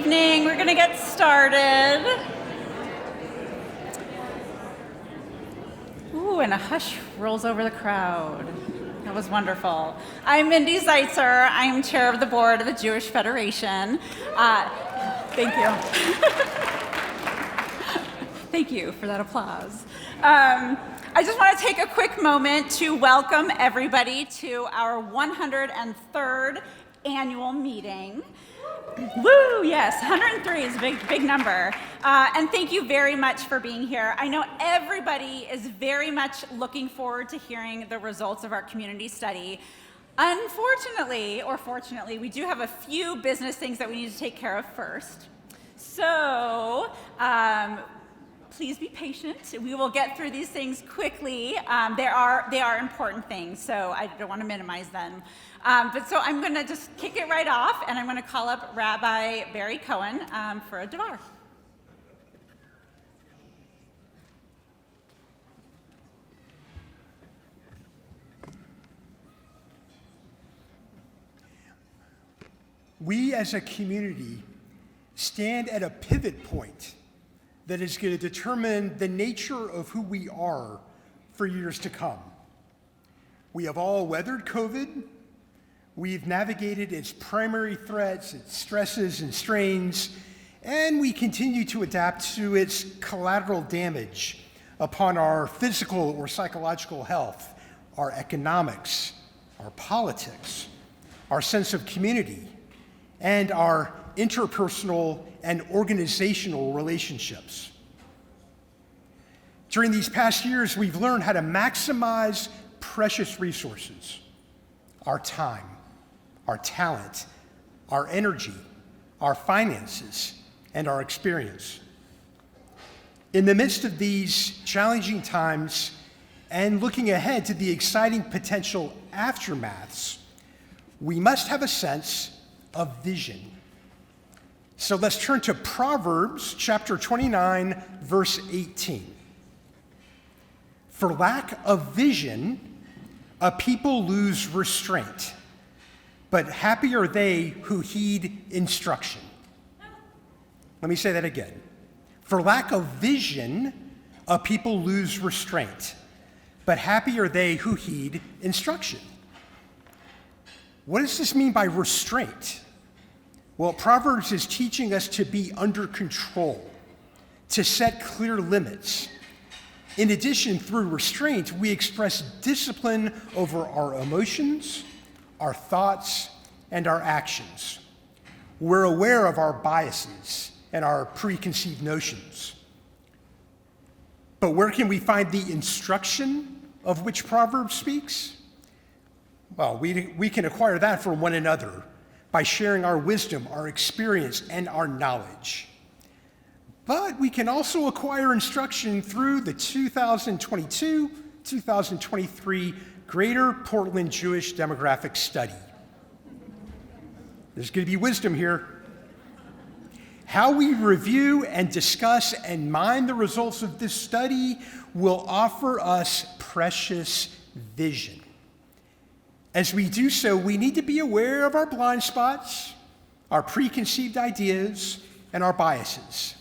evening. We're going to get started. Ooh, and a hush rolls over the crowd. That was wonderful. I'm Mindy Zeitzer. I am chair of the board of the Jewish Federation. Thank you. Thank you for that applause. I just want to take a quick moment to welcome everybody to our 103rd annual meeting. Woo, yes, 103 is a big number. And thank you very much for being here. I know everybody is very much looking forward to hearing the results of our community study. Unfortunately, or fortunately, we do have a few business things that we need to take care of first. So, please be patient. We will get through these things quickly. They are important things, so I don't want to minimize them. So I'm going to just kick it right off, and I'm going to call up Rabbi Barry Cohen for a Devar. We as a community stand at a pivot point that is going to determine the nature of who we are for years to come. We have all weathered COVID. We've navigated its primary threats, its stresses and strains, and we continue to adapt to its collateral damage upon our physical or psychological health, our economics, our politics, our sense of community, and our interpersonal and organizational relationships. During these past years, we've learned how to maximize precious resources, our time, our talent, our energy, our finances, and our experience. In the midst of these challenging times and looking ahead to the exciting potential aftermaths, we must have a sense of vision. So let's turn to Proverbs chapter 29, verse 18. For lack of vision, a people lose restraint, but happy are they who heed instruction. Let me say that again. For lack of vision, a people lose restraint, but happy are they who heed instruction. What does this mean by restraint? Well, Proverbs is teaching us to be under control, to set clear limits. In addition, through restraint, we express discipline over our emotions, our thoughts, and our actions. We're aware of our biases and our preconceived notions. But where can we find the instruction of which Proverbs speaks? Well, we can acquire that from one another by sharing our wisdom, our experience, and our knowledge. But we can also acquire instruction through the 2022-2023 Greater Portland Jewish Demographic Study. There's going to be wisdom here. How we review and discuss and mine the results of this study will offer us precious vision. As we do so, we need to be aware of our blind spots, our preconceived ideas, and our biases.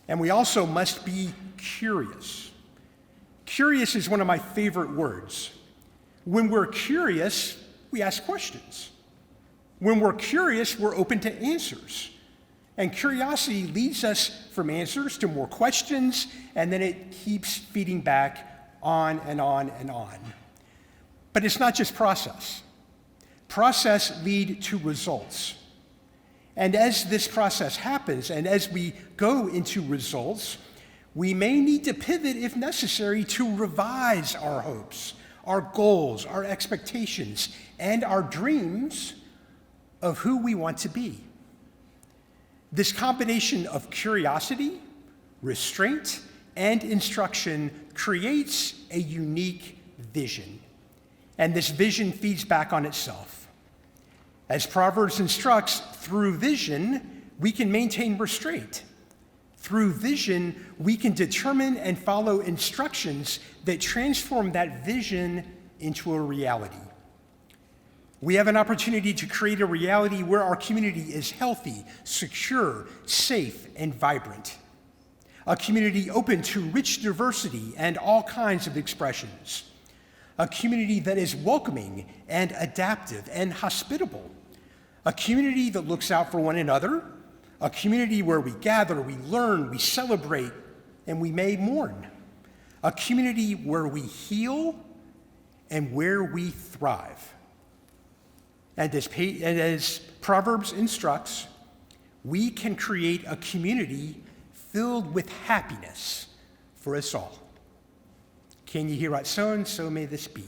And we also must be curious. Curious is one of my favorite words. When we're curious, we ask questions. When we're curious, we're open to answers. And curiosity leads us from answers to more questions, and then it keeps feeding back on and on and on. But it's not just process. Process lead to results. And as this process happens, and as we go into results, we may need to pivot if necessary to revise our hopes, our goals, our expectations, and our dreams of who we want to be. This combination of curiosity, restraint, and instruction creates a unique vision. And this vision feeds back on itself. As Proverbs instructs, through vision, we can maintain restraint. Through vision, we can determine and follow instructions that transform that vision into a reality. We have an opportunity to create a reality where our community is healthy, secure, safe, and vibrant. A community open to rich diversity and all kinds of expressions. A community that is welcoming and adaptive and hospitable. A community that looks out for one another. A community where we gather, we learn, we celebrate, and we may mourn. A community where we heal and where we thrive. And as Proverbs instructs, we can create a community filled with happiness for us all. Can you hear what so and so may this be?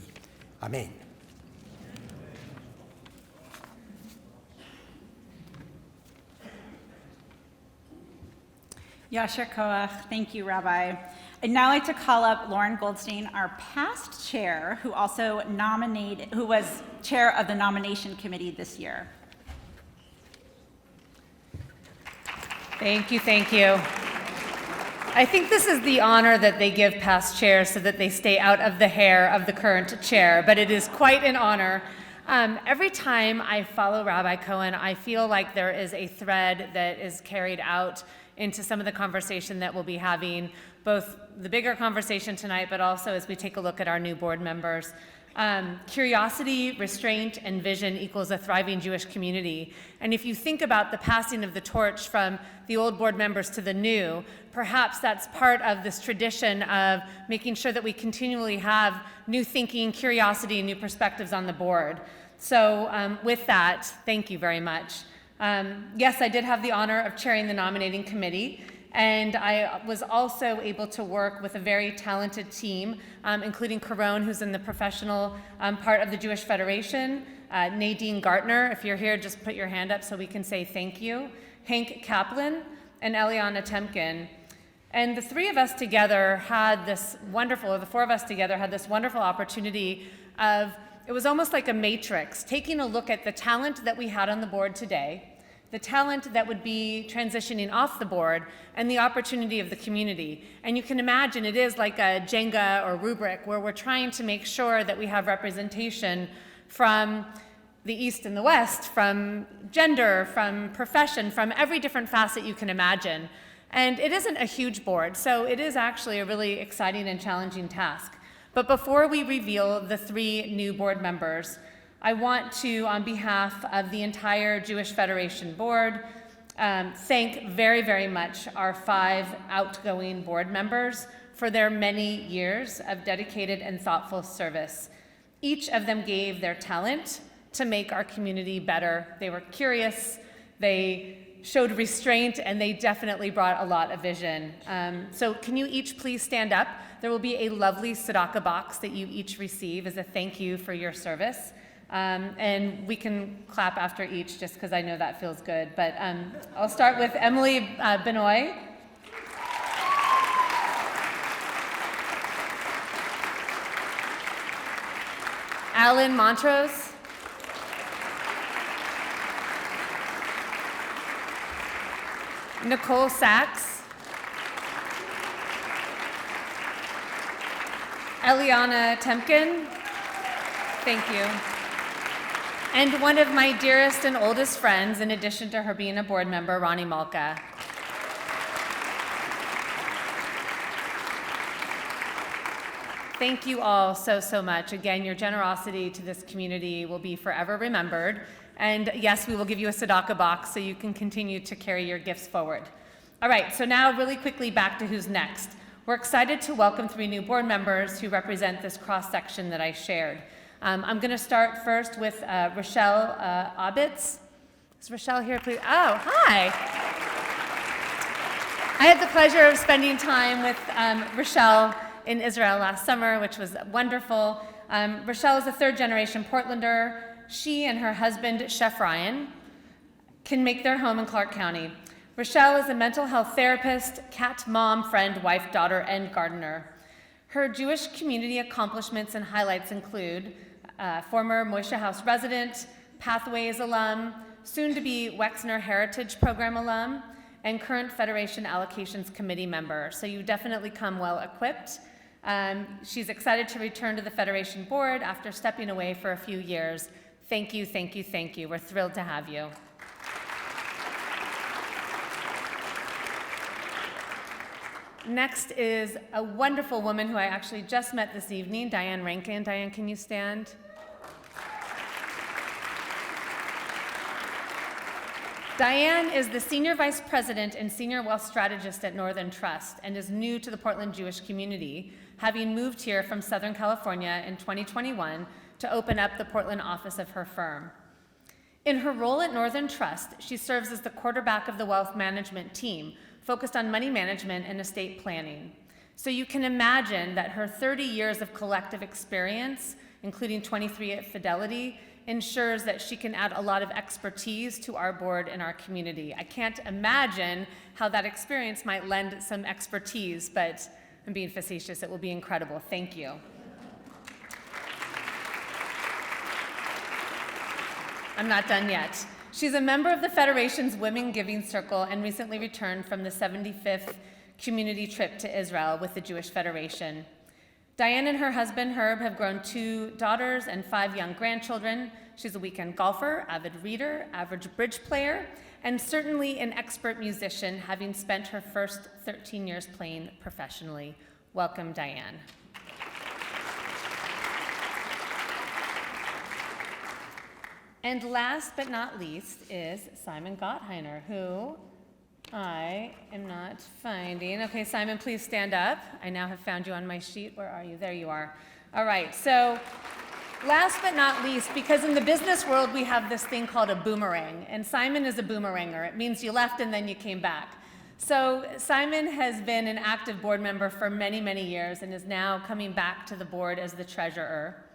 Amen. Yasher Koach, thank you, Rabbi. I'd now like to call up Lauren Goldstein, our past chair, who was chair of the nomination committee this year. Thank you, thank you. I think this is the honor that they give past chairs so that they stay out of the hair of the current chair, but it is quite an honor. Every time I follow Rabbi Cohen, I feel like there is a thread that is carried out into some of the conversation that we'll be having, both the bigger conversation tonight, but also as we take a look at our new board members. Curiosity, restraint, and vision equals a thriving Jewish community. And if you think about the passing of the torch from the old board members to the new, perhaps that's part of this tradition of making sure that we continually have new thinking, curiosity, and new perspectives on the board. So with that, thank you very much. Yes, I did have the honor of chairing the nominating committee, and I was also able to work with a very talented team, including Caron, who's in the professional part of the Jewish Federation, Nadine Gartner, if you're here, just put your hand up so we can say thank you, Hank Kaplan, and Eliana Temkin. And the three of us together had this wonderful, or the four of us together had this wonderful opportunity of, it was almost like a matrix, taking a look at the talent that we had on the board today, the talent that would be transitioning off the board, and the opportunity of the community. And you can imagine it is like a Jenga or rubric where we're trying to make sure that we have representation from the East and the West, from gender, from profession, from every different facet you can imagine. And it isn't a huge board, so it is actually a really exciting and challenging task. But before we reveal the three new board members, I want to, on behalf of the entire Jewish Federation board, thank very, very much our 5 outgoing board members for their many years of dedicated and thoughtful service. Each of them gave their talent to make our community better. They were curious, they showed restraint, and they definitely brought a lot of vision. So can you each please stand up? There will be a lovely tzedakah box that you each receive as a thank you for your service. And we can clap after each just because I know that feels good. But I'll start with Emily Benoit. Alan Montrose. Nicole Sachs. Eliana Temkin. Thank you. And one of my dearest and oldest friends, in addition to her being a board member, Ronnie Malka. Thank you all so, so much. Again, your generosity to this community will be forever remembered. And yes, we will give you a tzedakah box so you can continue to carry your gifts forward. All right, so now really quickly back to who's next. We're excited to welcome 3 new board members who represent this cross-section that I shared. I'm going to start first with Rochelle Obitz. Is Rochelle here, please? Oh, hi. I had the pleasure of spending time with Rochelle in Israel last summer, which was wonderful. Rochelle is a 3rd-generation Portlander. She and her husband, Chef Ryan, can make their home in Clark County. Rochelle is a mental health therapist, cat mom, friend, wife, daughter, and gardener. Her Jewish community accomplishments and highlights include former Moishe House resident, Pathways alum, soon-to-be Wexner Heritage Program alum, and current Federation Allocations Committee member. So you definitely come well-equipped. She's excited to return to the Federation board after stepping away for a few years. Thank you, thank you, thank you. We're thrilled to have you. Next is a wonderful woman who I actually just met this evening, Diane Rankin. Diane, can you stand? Diane is the Senior Vice President and Senior Wealth Strategist at Northern Trust and is new to the Portland Jewish community, having moved here from Southern California in 2021 to open up the Portland office of her firm. In her role at Northern Trust, she serves as the quarterback of the wealth management team, focused on money management and estate planning. So you can imagine that her 30 years of collective experience, including 23 at Fidelity, ensures that she can add a lot of expertise to our board and our community. I can't imagine how that experience might lend some expertise, but I'm being facetious. It will be incredible. Thank you. I'm not done yet. She's a member of the Federation's Women Giving Circle and recently returned from the 75th community trip to Israel with the Jewish Federation. Diane and her husband, Herb, have grown 2 daughters and 5 young grandchildren. She's a weekend golfer, avid reader, average bridge player, and certainly an expert musician, having spent her first 13 years playing professionally. Welcome, Diane. And last but not least is Simon Gottheiner, who I am not finding. Okay, Simon, please stand up. I now have found you on my sheet. Where are you? There you are. All right, so last but not least, because in the business world we have this thing called a boomerang, and Simon is a boomeranger. It means you left and then you came back. So Simon has been an active board member for many, many years and is now coming back to the board as the treasurer.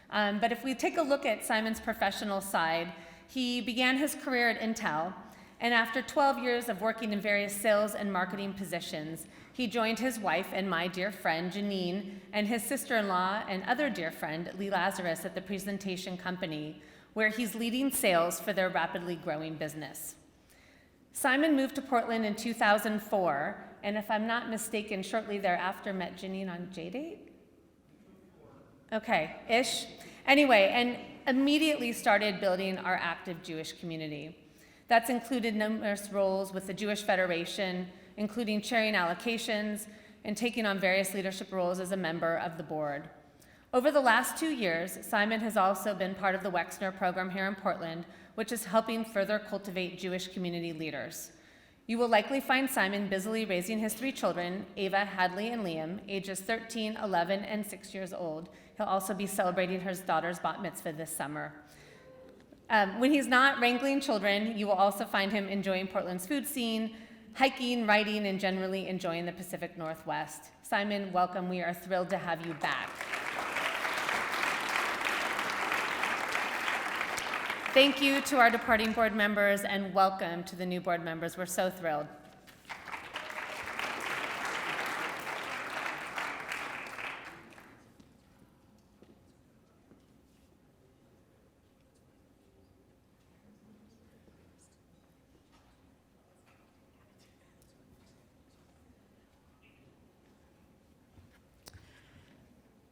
But if we take a look at Simon's professional side, he began his career at Intel, and after 12 years of working in various sales and marketing positions, he joined his wife and my dear friend, Janine, and his sister-in-law and other dear friend, Lee Lazarus, at the Presentation Company, where he's leading sales for their rapidly growing business. Simon moved to Portland in 2004, and if I'm not mistaken, shortly thereafter met Janine on JDate? Okay, ish. Anyway, and immediately started building our active Jewish community. That's included numerous roles with the Jewish Federation, including chairing allocations and taking on various leadership roles as a member of the board. Over the last 2 years, Simon has also been part of the Wexner program here in Portland, which is helping further cultivate Jewish community leaders. You will likely find Simon busily raising his 3 children, Ava, Hadley, and Liam, ages 13, 11, and 6 years old. He'll also be celebrating his daughter's bat mitzvah this summer. When he's not wrangling children, you will also find him enjoying Portland's food scene, hiking, riding, and generally enjoying the Pacific Northwest. Simon, welcome. We are thrilled to have you back. Thank you to our departing board members, and welcome to the new board members. We're so thrilled.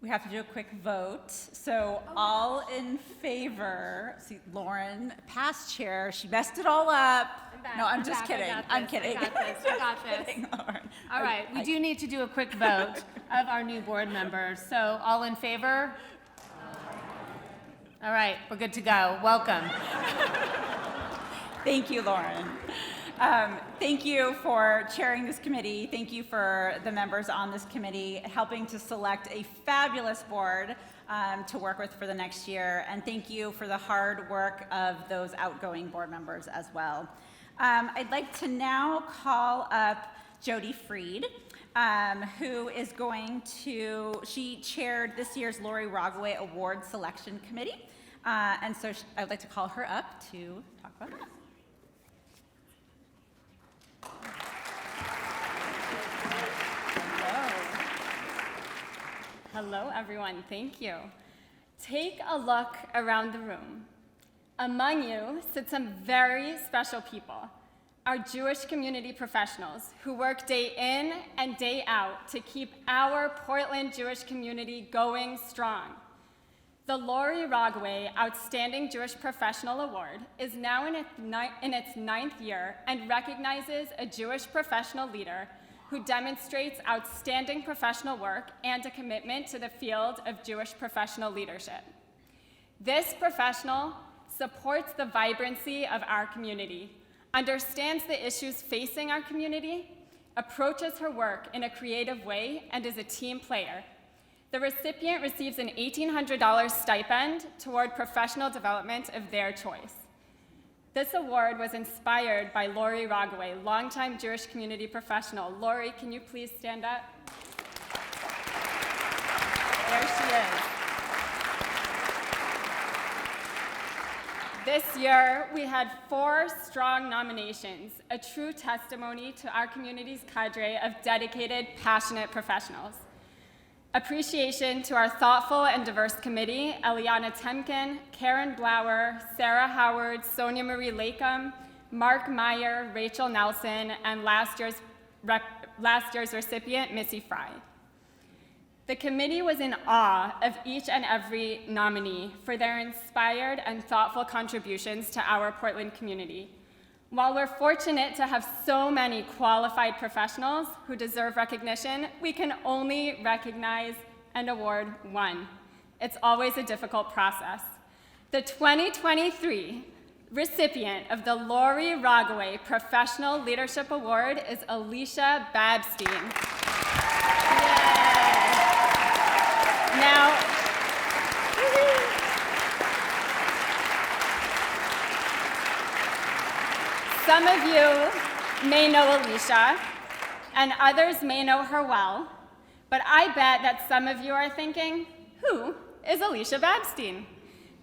We have to do a quick vote. So all in favor, see Lauren, past chair, she messed it all up. No, I'm just kidding. I'm kidding. I got this. Kidding, Lauren. All right, we do need to do a quick vote of our new board members. So all in favor? All right, we're good to go. Welcome. Thank you, Lauren. Thank you for chairing this committee. Thank you for the members on this committee helping to select a fabulous board to work with for the next year. And thank you for the hard work of those outgoing board members as well. I'd like to now call up Jody Freed, who is she chaired this year's Lori Rogaway Award Selection Committee. And so I'd like to call her up to talk about that. Hello, everyone. Thank you. Take a look around the room. Among you sit some very special people, our Jewish community professionals who work day in and day out to keep our Portland Jewish community going strong. The Lori Rogoway Outstanding Jewish Professional Award is now in its ninth year and recognizes a Jewish professional leader who demonstrates outstanding professional work and a commitment to the field of Jewish professional leadership. This professional supports the vibrancy of our community, understands the issues facing our community, approaches her work in a creative way, and is a team player. The recipient receives an $1,800 stipend toward professional development of their choice. This award was inspired by Lori Rogoway, longtime Jewish community professional. Lori, can you please stand up? There she is. This year, we had 4 strong nominations, a true testimony to our community's cadre of dedicated, passionate professionals. Appreciation to our thoughtful and diverse committee, Eliana Temkin, Karen Blauer, Sarah Howard, Sonia Marie Lakem, Mark Meyer, Rachel Nelson, and last year's recipient, Missy Fry. The committee was in awe of each and every nominee for their inspired and thoughtful contributions to our Portland community. While we're fortunate to have so many qualified professionals who deserve recognition, we can only recognize and award one. It's always a difficult process. The 2023 recipient of the Lori Rogoway Professional Leadership Award is Alicia Babstein. Now, some of you may know Alicia, and others may know her well, but I bet that some of you are thinking, who is Alicia Babstein?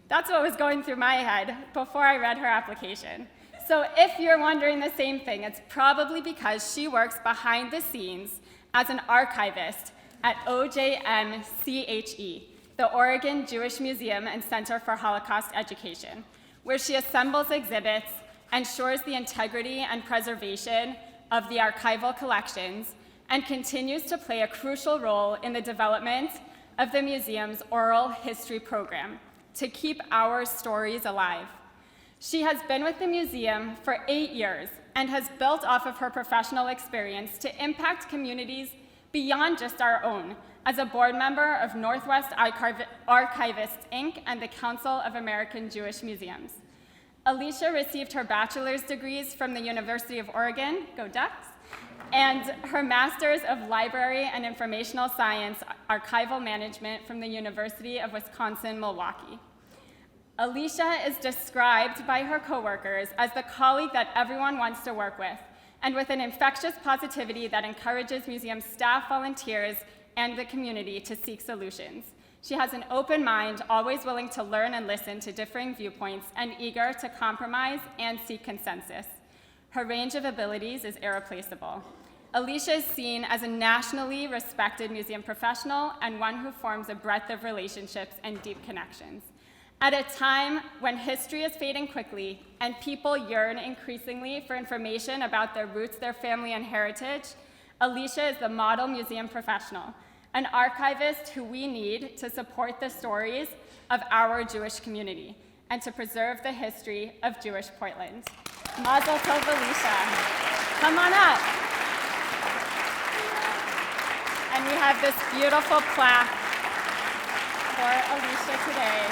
That's what was going through my head before I read her application. So if you're wondering the same thing, it's probably because she works behind the scenes as an archivist at OJMCHE, the Oregon Jewish Museum and Center for Holocaust Education, where she assembles exhibits, ensures the integrity and preservation of the archival collections, and continues to play a crucial role in the development of the museum's oral history program to keep our stories alive. She has been with the museum for 8 years and has built off of her professional experience to impact communities beyond just our own, as a board member of Northwest Archivists, Inc. and the Council of American Jewish Museums. Alicia received her bachelor's degrees from the University of Oregon, go Ducks, and her master's of library and informational science archival management from the University of Wisconsin-Milwaukee. Alicia is described by her coworkers as the colleague that everyone wants to work with, and with an infectious positivity that encourages museum staff, volunteers, and the community to seek solutions. She has an open mind, always willing to learn and listen to differing viewpoints, and eager to compromise and seek consensus. Her range of abilities is irreplaceable. Alicia is seen as a nationally respected museum professional and one who forms a breadth of relationships and deep connections. At a time when history is fading quickly and people yearn increasingly for information about their roots, their family, and heritage, Alicia is the model museum professional, an archivist who we need to support the stories of our Jewish community and to preserve the history of Jewish Portland. Mazel tov, Alicia. Come on up. And we have this beautiful plaque for Alicia today.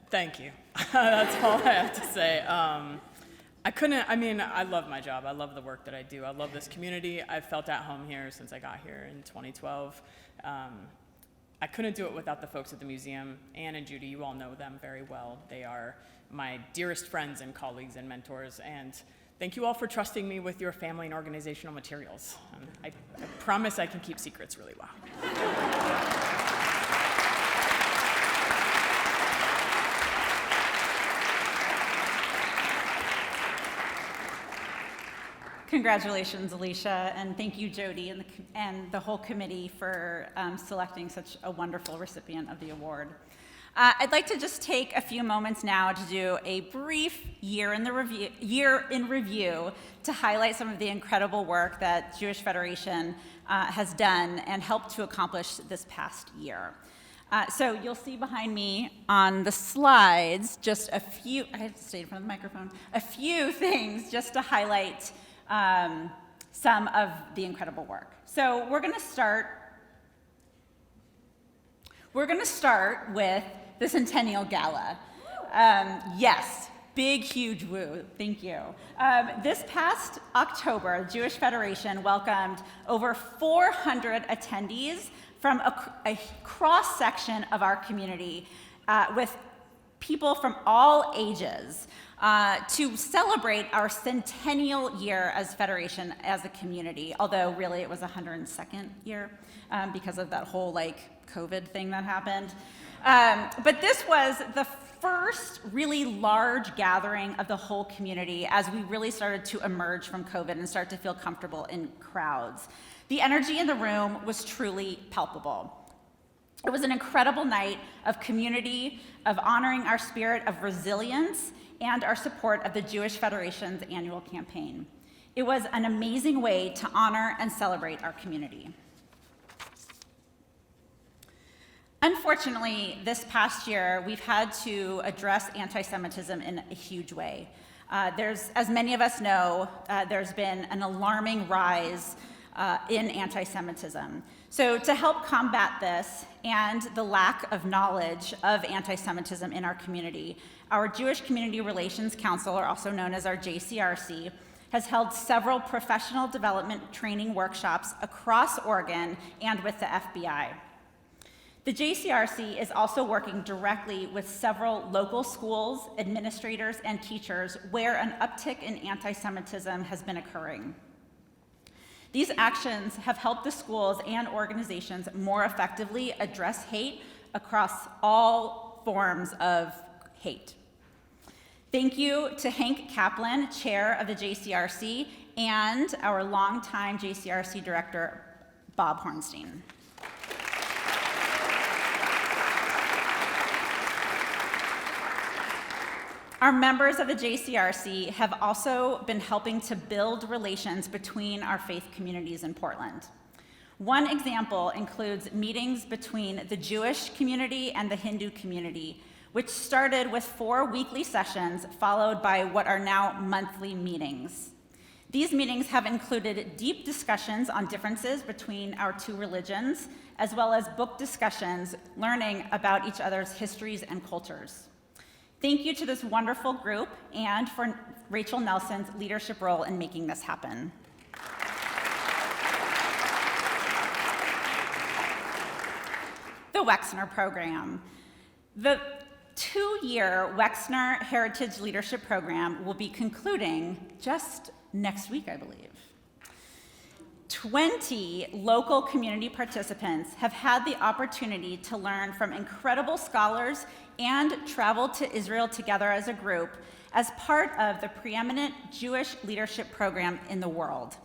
Thank you. That's all I have to say. I love my job. I love the work that I do. I love this community. I've felt at home here since I got here in 2012. I couldn't do it without the folks at the museum. Anne and Judy, you all know them very well. They are my dearest friends and colleagues and mentors. And thank you all for trusting me with your family and organizational materials. I promise I can keep secrets really well. Congratulations, Alicia, and thank you, Jody, and the whole committee for selecting such a wonderful recipient of the award. I'd like to just take a few moments now to do a brief year in review to highlight some of the incredible work that Jewish Federation has done and helped to accomplish this past year. So you'll see behind me on the slides just a few, I have to stay in front of the microphone, a few things just to highlight some of the incredible work. So we're going to start with the Centennial Gala. Yes, big, huge woo. Thank you. This past October, the Jewish Federation welcomed over 400 attendees from a cross-section of our community with people from all ages to celebrate our centennial year as Federation, as a community, although really it was 102nd year because of that whole COVID thing that happened. But this was the first really large gathering of the whole community as we really started to emerge from COVID and start to feel comfortable in crowds. The energy in the room was truly palpable. It was an incredible night of community, of honoring our spirit of resilience, and our support of the Jewish Federation's annual campaign. It was an amazing way to honor and celebrate our community. Unfortunately, this past year, we've had to address anti-Semitism in a huge way. As many of us know, there's been an alarming rise in anti-Semitism. So to help combat this and the lack of knowledge of anti-Semitism in our community, our Jewish Community Relations Council, or also known as our JCRC, has held several professional development training workshops across Oregon and with the FBI. The JCRC is also working directly with several local schools, administrators, and teachers where an uptick in anti-Semitism has been occurring. These actions have helped the schools and organizations more effectively address hate across all forms of hate. Thank you to Hank Kaplan, chair of the JCRC, and our longtime JCRC director, Bob Hornstein. Our members of the JCRC have also been helping to build relations between our faith communities in Portland. One example includes meetings between the Jewish community and the Hindu community, which started with 4 weekly sessions followed by what are now monthly meetings. These meetings have included deep discussions on differences between our two religions, as well as book discussions, learning about each other's histories and cultures. Thank you to this wonderful group and for Rachel Nelson's leadership role in making this happen. The Wexner Program. The 2-year Wexner Heritage Leadership Program will be concluding just next week, I believe. 20 local community participants have had the opportunity to learn from incredible scholars and travel to Israel together as a group as part of the preeminent Jewish leadership program in the world.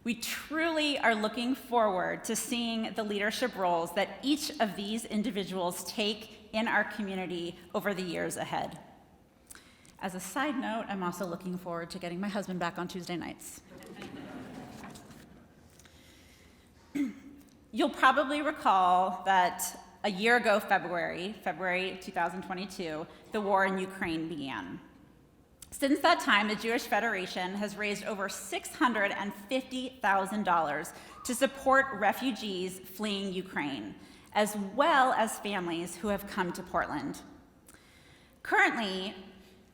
We truly are looking forward to seeing the leadership roles that each of these individuals take in our community over the years ahead. As a side note, I'm also looking forward to getting my husband back on Tuesday nights. You'll probably recall that a year ago, February 2022, the war in Ukraine began. Since that time, the Jewish Federation has raised over $650,000 to support refugees fleeing Ukraine, as well as families who have come to Portland. Currently,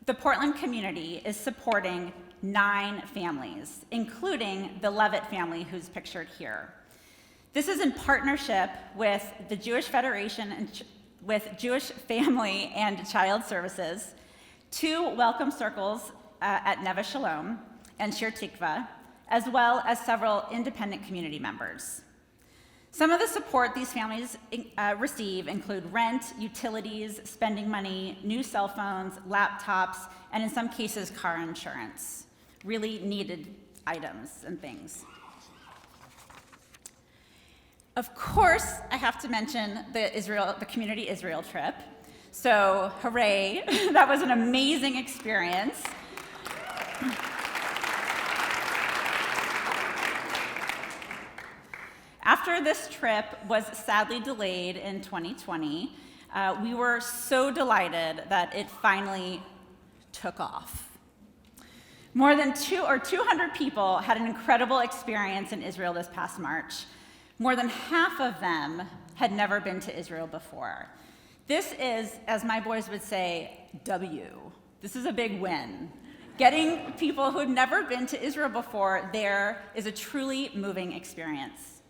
the Portland community is supporting 9 families, including the Levitt family who's pictured here. This is in partnership with the Jewish Federation and with Jewish Family and Child Services, 2 Welcome Circles at Neve Shalom and Shir Tikva, as well as several independent community members. Some of the support these families receive include rent, utilities, spending money, new cell phones, laptops, and in some cases, car insurance. Really needed items and things. Of course, I have to mention the Community Israel trip. So, hooray, that was an amazing experience. After this trip was sadly delayed in 2020, we were so delighted that it finally took off. More than 200 people had an incredible experience in Israel this past March. More than half of them had never been to Israel before. This is, as my boys would say, W. This is a big win. Getting people who had never been to Israel before there is a truly moving experience.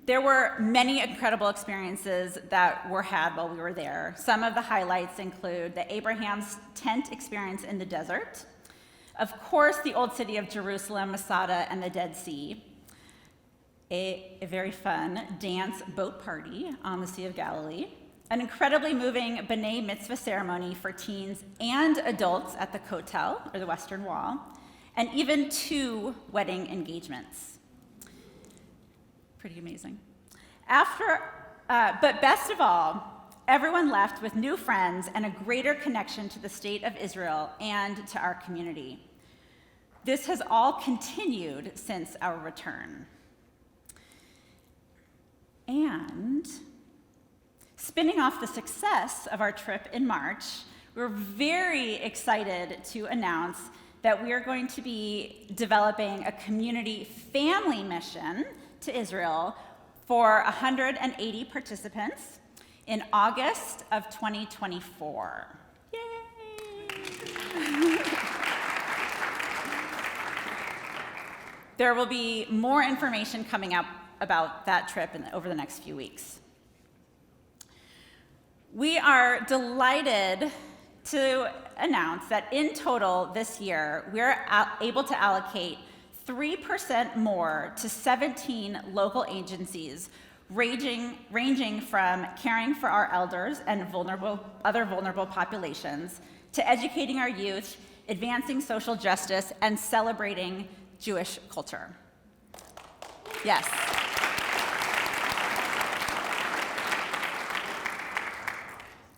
There were many incredible experiences that were had while we were there. Some of the highlights include the Abraham's tent experience in the desert, of course, the Old City of Jerusalem, Masada, and the Dead Sea, a very fun dance boat party on the Sea of Galilee, an incredibly moving B'nai Mitzvah ceremony for teens and adults at the Kotel, or the Western Wall, and even 2 wedding engagements. Pretty amazing. But best of all, everyone left with new friends and a greater connection to the state of Israel and to our community. This has all continued since our return. And spinning off the success of our trip in March, we're very excited to announce that we are going to be developing a community family mission to Israel for 180 participants in August of 2024. Yay! There will be more information coming up about that trip over the next few weeks. We are delighted to announce that in total this year, we're able to allocate 3% more to 17 local agencies, ranging from caring for our elders and other vulnerable populations, to educating our youth, advancing social justice, and celebrating Jewish culture. Yes.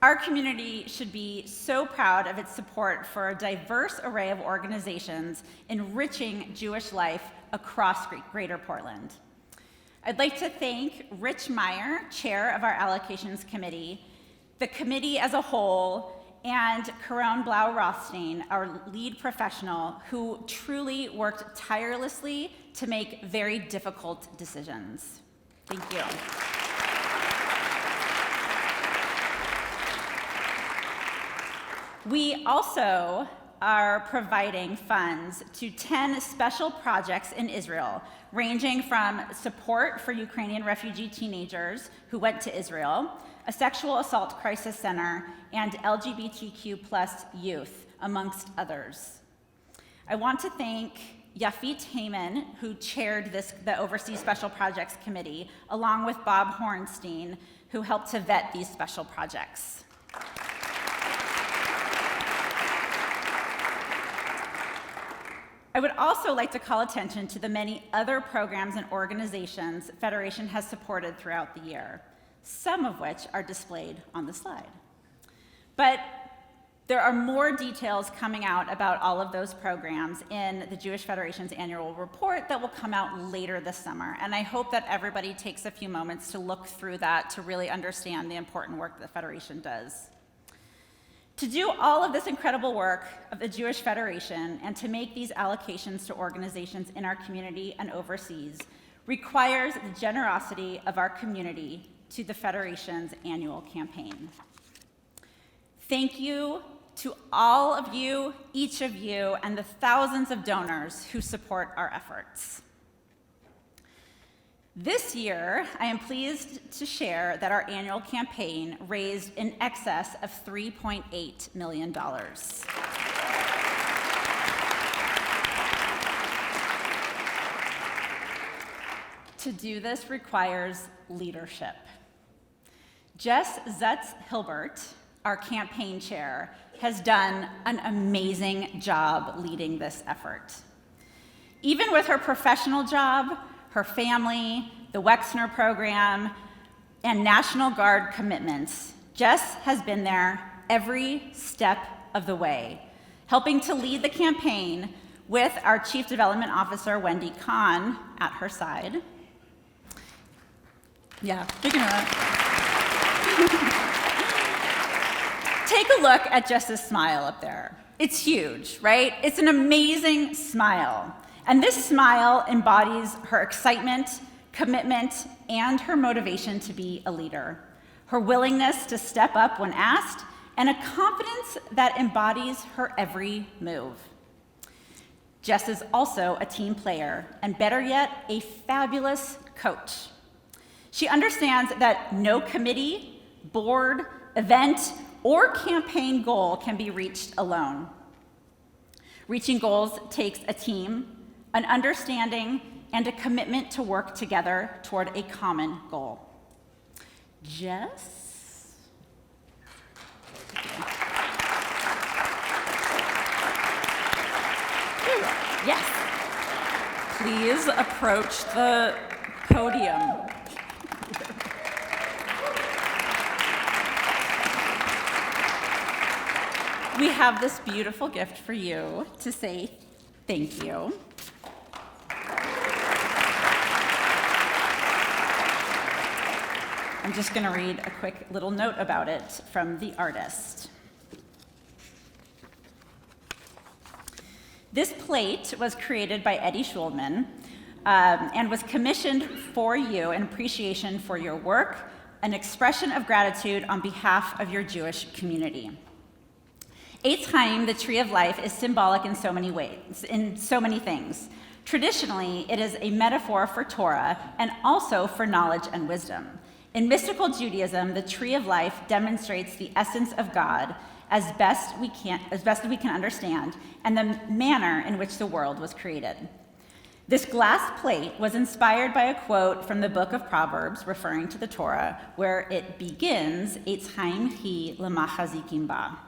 Our community should be so proud of its support for a diverse array of organizations enriching Jewish life across Greater Portland. I'd like to thank Rich Meyer, chair of our allocations committee, the committee as a whole, and Caron Blau-Rothstein, our lead professional, who truly worked tirelessly to make very difficult decisions. Thank you. We also are providing funds to 10 special projects in Israel, ranging from support for Ukrainian refugee teenagers who went to Israel, a sexual assault crisis center, and LGBTQ+ youth, amongst others. I want to thank Yafit Heyman, who chaired the Overseas Special Projects Committee, along with Bob Hornstein, who helped to vet these special projects. I would also like to call attention to the many other programs and organizations Federation has supported throughout the year, some of which are displayed on the slide. But there are more details coming out about all of those programs in the Jewish Federation's annual report that will come out later this summer. And I hope that everybody takes a few moments to look through that to really understand the important work the Federation does. To do all of this incredible work of the Jewish Federation and to make these allocations to organizations in our community and overseas requires the generosity of our community to the Federation's annual campaign. Thank you to all of you, each of you, and the thousands of donors who support our efforts. This year, I am pleased to share that our annual campaign raised in excess of $3.8 million. To do this requires leadership. Jess Zutz-Hilbert, our campaign chair, has done an amazing job leading this effort. Even with her professional job, her family, the Wexner program, and National Guard commitments, Jess has been there every step of the way, helping to lead the campaign with our Chief Development Officer, Wendy Kahn, at her side. Yeah, big enough. Take a look at Jess's smile up there. It's huge, right? It's an amazing smile. And this smile embodies her excitement, commitment, and her motivation to be a leader, her willingness to step up when asked, and a confidence that embodies her every move. Jess is also a team player, and better yet, a fabulous coach. She understands that no committee, board, event, or campaign goal can be reached alone. Reaching goals takes a team, an understanding, and a commitment to work together toward a common goal. Jess? Yes. Please approach the podium. We have this beautiful gift for you to say thank you. I'm just going to read a quick little note about it from the artist. This plate was created by Eddie Schulman and was commissioned for you in appreciation for your work, an expression of gratitude on behalf of your Jewish community. Eitz Chaim, the tree of life, is symbolic in so many ways, in so many things. Traditionally, it is a metaphor for Torah and also for knowledge and wisdom. In mystical Judaism, the tree of life demonstrates the essence of God as best we can understand, and the manner in which the world was created. This glass plate was inspired by a quote from the book of Proverbs, referring to the Torah, where it begins, Eitz Chaim hi l'machazikim ba.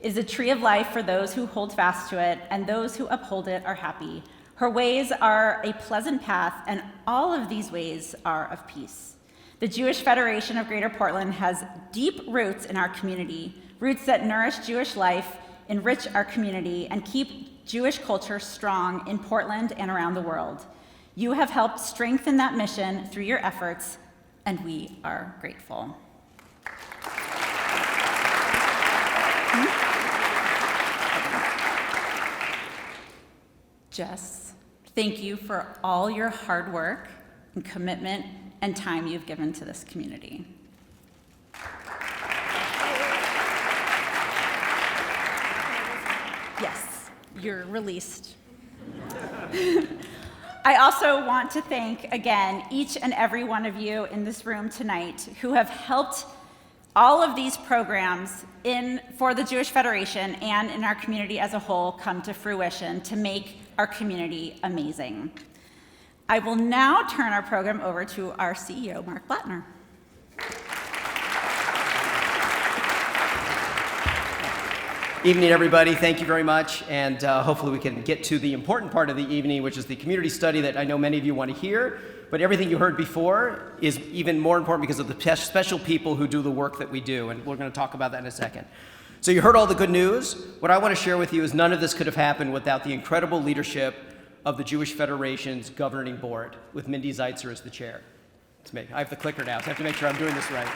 It is a tree of life for those who hold fast to it, and those who uphold it are happy. Her ways are a pleasant path, and all of these ways are of peace. The Jewish Federation of Greater Portland has deep roots in our community, roots that nourish Jewish life, enrich our community, and keep Jewish culture strong in Portland and around the world. You have helped strengthen that mission through your efforts, and we are grateful. Jess, thank you for all your hard work and commitment and time you've given to this community. Yes, you're released. I also want to thank, again, each and every one of you in this room tonight who have helped all of these programs for the Jewish Federation and in our community as a whole come to fruition to make our community amazing. I will now turn our program over to our CEO, Mark Blattner. Evening, everybody. Thank you very much. And hopefully we can get to the important part of the evening, which is the community study that I know many of you want to hear. But everything you heard before is even more important because of the special people who do the work that we do. And we're going to talk about that in a second. So you heard all the good news. What I want to share with you is none of this could have happened without the incredible leadership of the Jewish Federation's governing board, with Mindy Zeitzer as the chair. It's me. I have the clicker now, so I have to make sure I'm doing this right.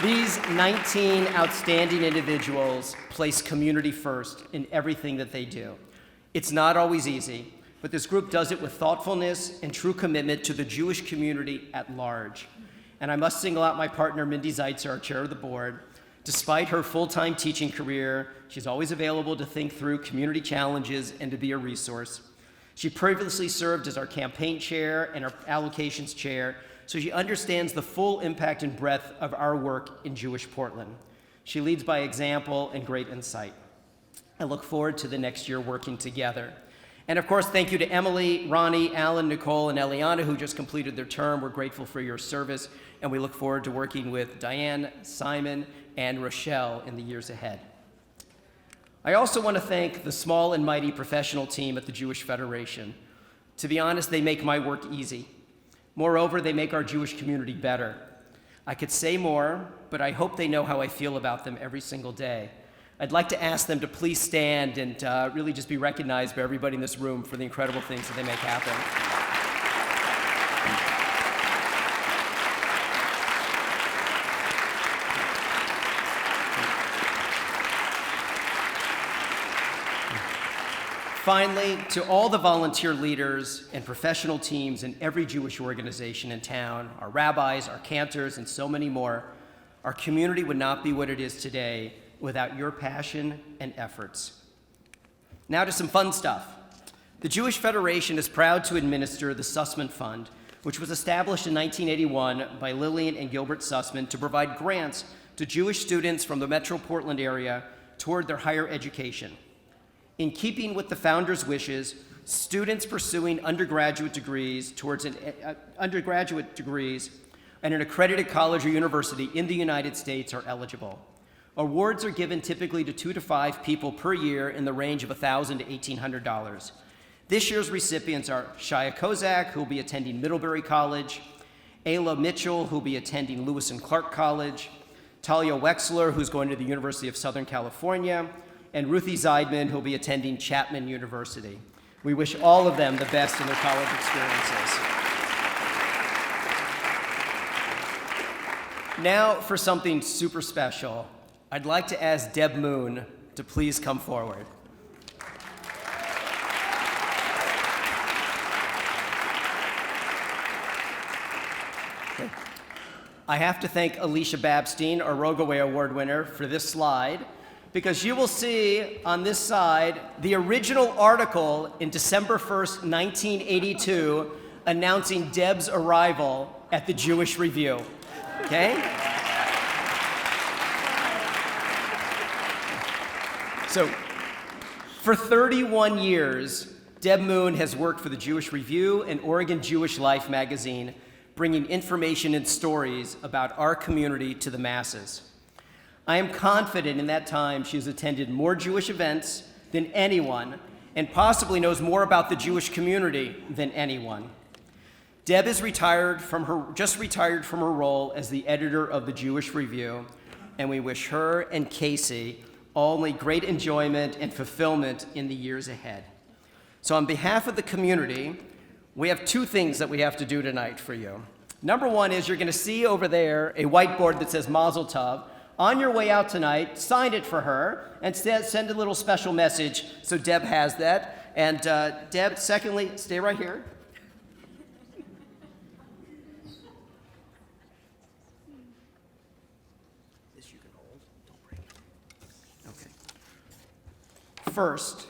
These 19 outstanding individuals place community first in everything that they do. It's not always easy, but this group does it with thoughtfulness and true commitment to the Jewish community at large. And I must single out my partner, Mindy Zeitzer, our chair of the board. Despite her full-time teaching career, she's always available to think through community challenges and to be a resource. She previously served as our campaign chair and our allocations chair, so she understands the full impact and breadth of our work in Jewish Portland. She leads by example and great insight. I look forward to the next year working together. And of course, thank you to Emily, Ronnie, Alan, Nicole, and Eliana, who just completed their term. We're grateful for your service, and we look forward to working with Diane, Simon, and Rochelle in the years ahead. I also want to thank the small and mighty professional team at the Jewish Federation. To be honest, they make my work easy. Moreover, they make our Jewish community better. I could say more, but I hope they know how I feel about them every single day. I'd like to ask them to please stand and really just be recognized by everybody in this room for the incredible things that they make happen. Finally, to all the volunteer leaders and professional teams in every Jewish organization in town, our rabbis, our cantors, and so many more, our community would not be what it is today without your passion and efforts. Now to some fun stuff. The Jewish Federation is proud to administer the Sussman Fund, which was established in 1981 by Lillian and Gilbert Sussman to provide grants to Jewish students from the Metro Portland area toward their higher education. In keeping with the founder's wishes, students pursuing undergraduate degrees and an accredited college or university in the United States are eligible. Awards are given typically to 2 to 5 people per year in the range of $1,000 to $1,800. This year's recipients are Shia Kozak, who will be attending Middlebury College, Ayla Mitchell, who will be attending Lewis and Clark College, Talia Wexler, who's going to the University of Southern California, and Ruthie Zeidman, who will be attending Chapman University. We wish all of them the best in their college experiences. Now for something super special. I'd like to ask Deb Moon to please come forward. I have to thank Alicia Babstein, our Rogaway Award winner, for this slide, because you will see on this side the original article in December 1st, 1982, announcing Deb's arrival at the Jewish Review. Okay? So, for 31 years, Deb Moon has worked for the Jewish Review and Oregon Jewish Life magazine, bringing information and stories about our community to the masses. I am confident in that time she has attended more Jewish events than anyone and possibly knows more about the Jewish community than anyone. Deb is just retired from her role as the editor of the Jewish Review, and we wish her and Casey only great enjoyment and fulfillment in the years ahead. So on behalf of the community, we have 2 things that we have to do tonight for you. Number 1 is you're going to see over there a whiteboard that says Mazel Tov. On your way out tonight, sign it for her and send a little special message so Deb has that. And Deb, secondly, stay right here. This you can hold. Don't break it. Okay. First,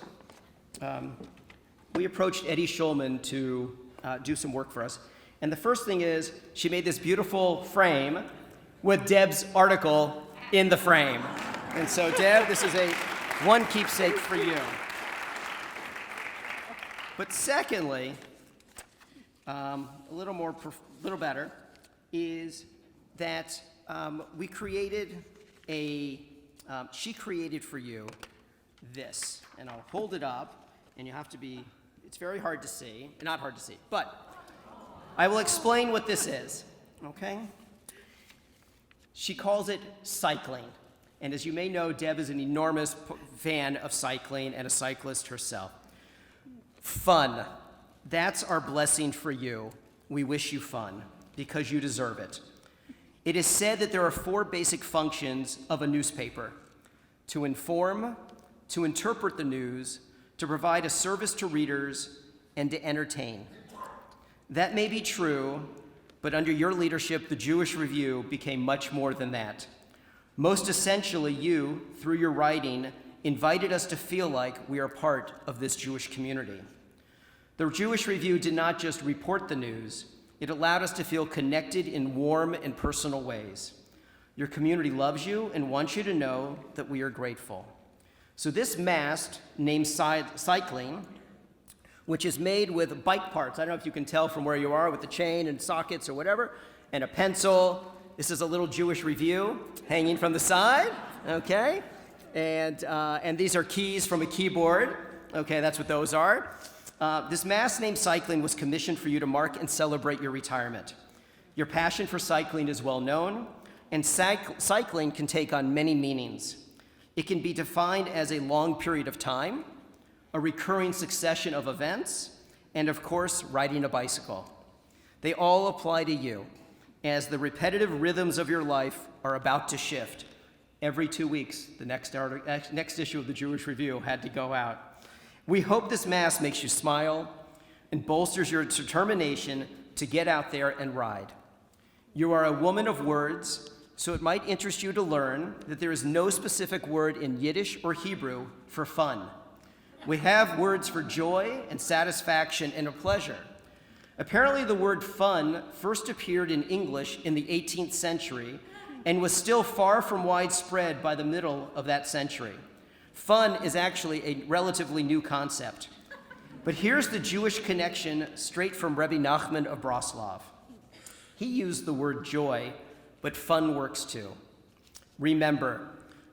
we approached Eddie Schulman to do some work for us. And the first thing is she made this beautiful frame with Deb's article in the frame. And so, Deb, this is one keepsake for you. But secondly, a little better, is that we created she created for you this. And I'll hold it up, and you have to be, it's very hard to see, not hard to see, but I will explain what this is, okay? She calls it cycling. And as you may know, Deb is an enormous fan of cycling and a cyclist herself. Fun. That's our blessing for you. We wish you fun because you deserve it. It is said that there are 4 basic functions of a newspaper: to inform, to interpret the news, to provide a service to readers, and to entertain. That may be true, but under your leadership, the Jewish Review became much more than that. Most essentially, you, through your writing, invited us to feel like we are part of this Jewish community. The Jewish Review did not just report the news, it allowed us to feel connected in warm and personal ways. Your community loves you and wants you to know that we are grateful. So this mast, named Cycling, which is made with bike parts. I don't know if you can tell from where you are with the chain and sockets or whatever, and a pencil. This is a little Jewish Review hanging from the side, okay? And these are keys from a keyboard. Okay, that's what those are. This mass named Cycling was commissioned for you to mark and celebrate your retirement. Your passion for cycling is well known, and cycling can take on many meanings. It can be defined as a long period of time, a recurring succession of events, and of course, riding a bicycle. They all apply to you, as the repetitive rhythms of your life are about to shift. Every 2 weeks, the next issue of the Jewish Review had to go out. We hope this Mass makes you smile and bolsters your determination to get out there and ride. You are a woman of words, so it might interest you to learn that there is no specific word in Yiddish or Hebrew for fun. We have words for joy and satisfaction and a pleasure. Apparently, the word fun first appeared in English in the 18th century and was still far from widespread by the middle of that century. Fun is actually a relatively new concept. But here's the Jewish connection straight from Rebbe Nachman of Broslov. He used the word joy, but fun works too. Remember,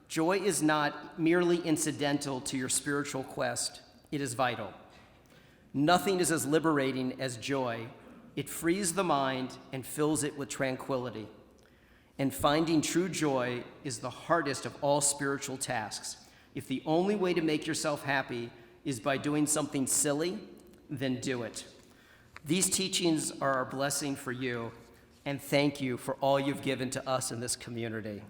joy is not merely incidental to your spiritual quest, it is vital. Nothing is as liberating as joy. It frees the mind and fills it with tranquility. And finding true joy is the hardest of all spiritual tasks. If the only way to make yourself happy is by doing something silly, then do it. These teachings are our blessing for you, and thank you for all you've given to us in this community.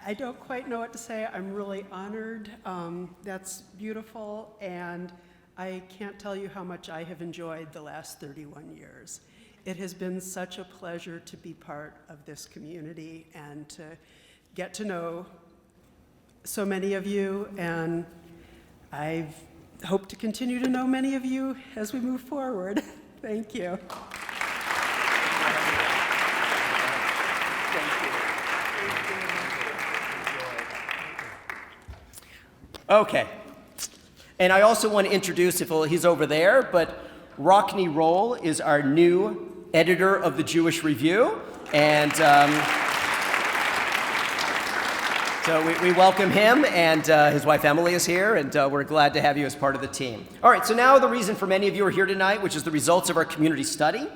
I don't quite know what to say. I'm really honored. That's beautiful, and I can't tell you how much I have enjoyed the last 31 years. It has been such a pleasure to be part of this community and to get to know so many of you, and I hope to continue to know many of you as we move forward. Thank you. Okay. And I also want to introduce, he's over there, but Rockne Roll is our new editor of the Jewish Review. And so we welcome him, and his wife Emily is here, and we're glad to have you as part of the team. All right, so now the reason for many of you are here tonight, which is the results of our community study.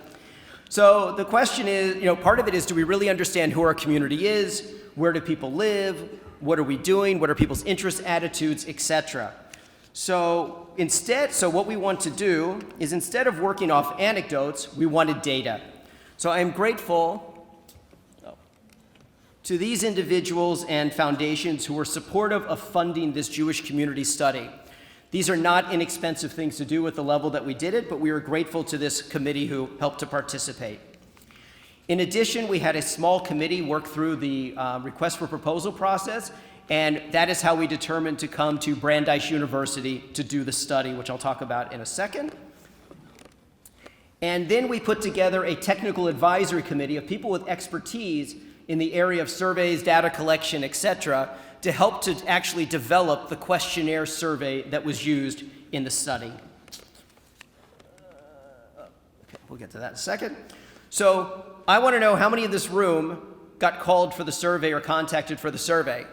So the question is, part of it is, do we really understand who our community is? Where do people live? What are we doing? What are people's interests, attitudes, etc.? So what we want to do is, instead of working off anecdotes, we wanted data. So I'm grateful to these individuals and foundations who were supportive of funding this Jewish community study. These are not inexpensive things to do at the level that we did it, but we are grateful to this committee who helped to participate. In addition, we had a small committee work through the request for proposal process, and that is how we determined to come to Brandeis University to do the study, which I'll talk about in a second. And then we put together a technical advisory committee of people with expertise in the area of surveys, data collection, etc., to help to actually develop the questionnaire survey that was used in the study. Okay, we'll get to that in a second. So I want to know how many in this room got called for the survey or contacted for the survey.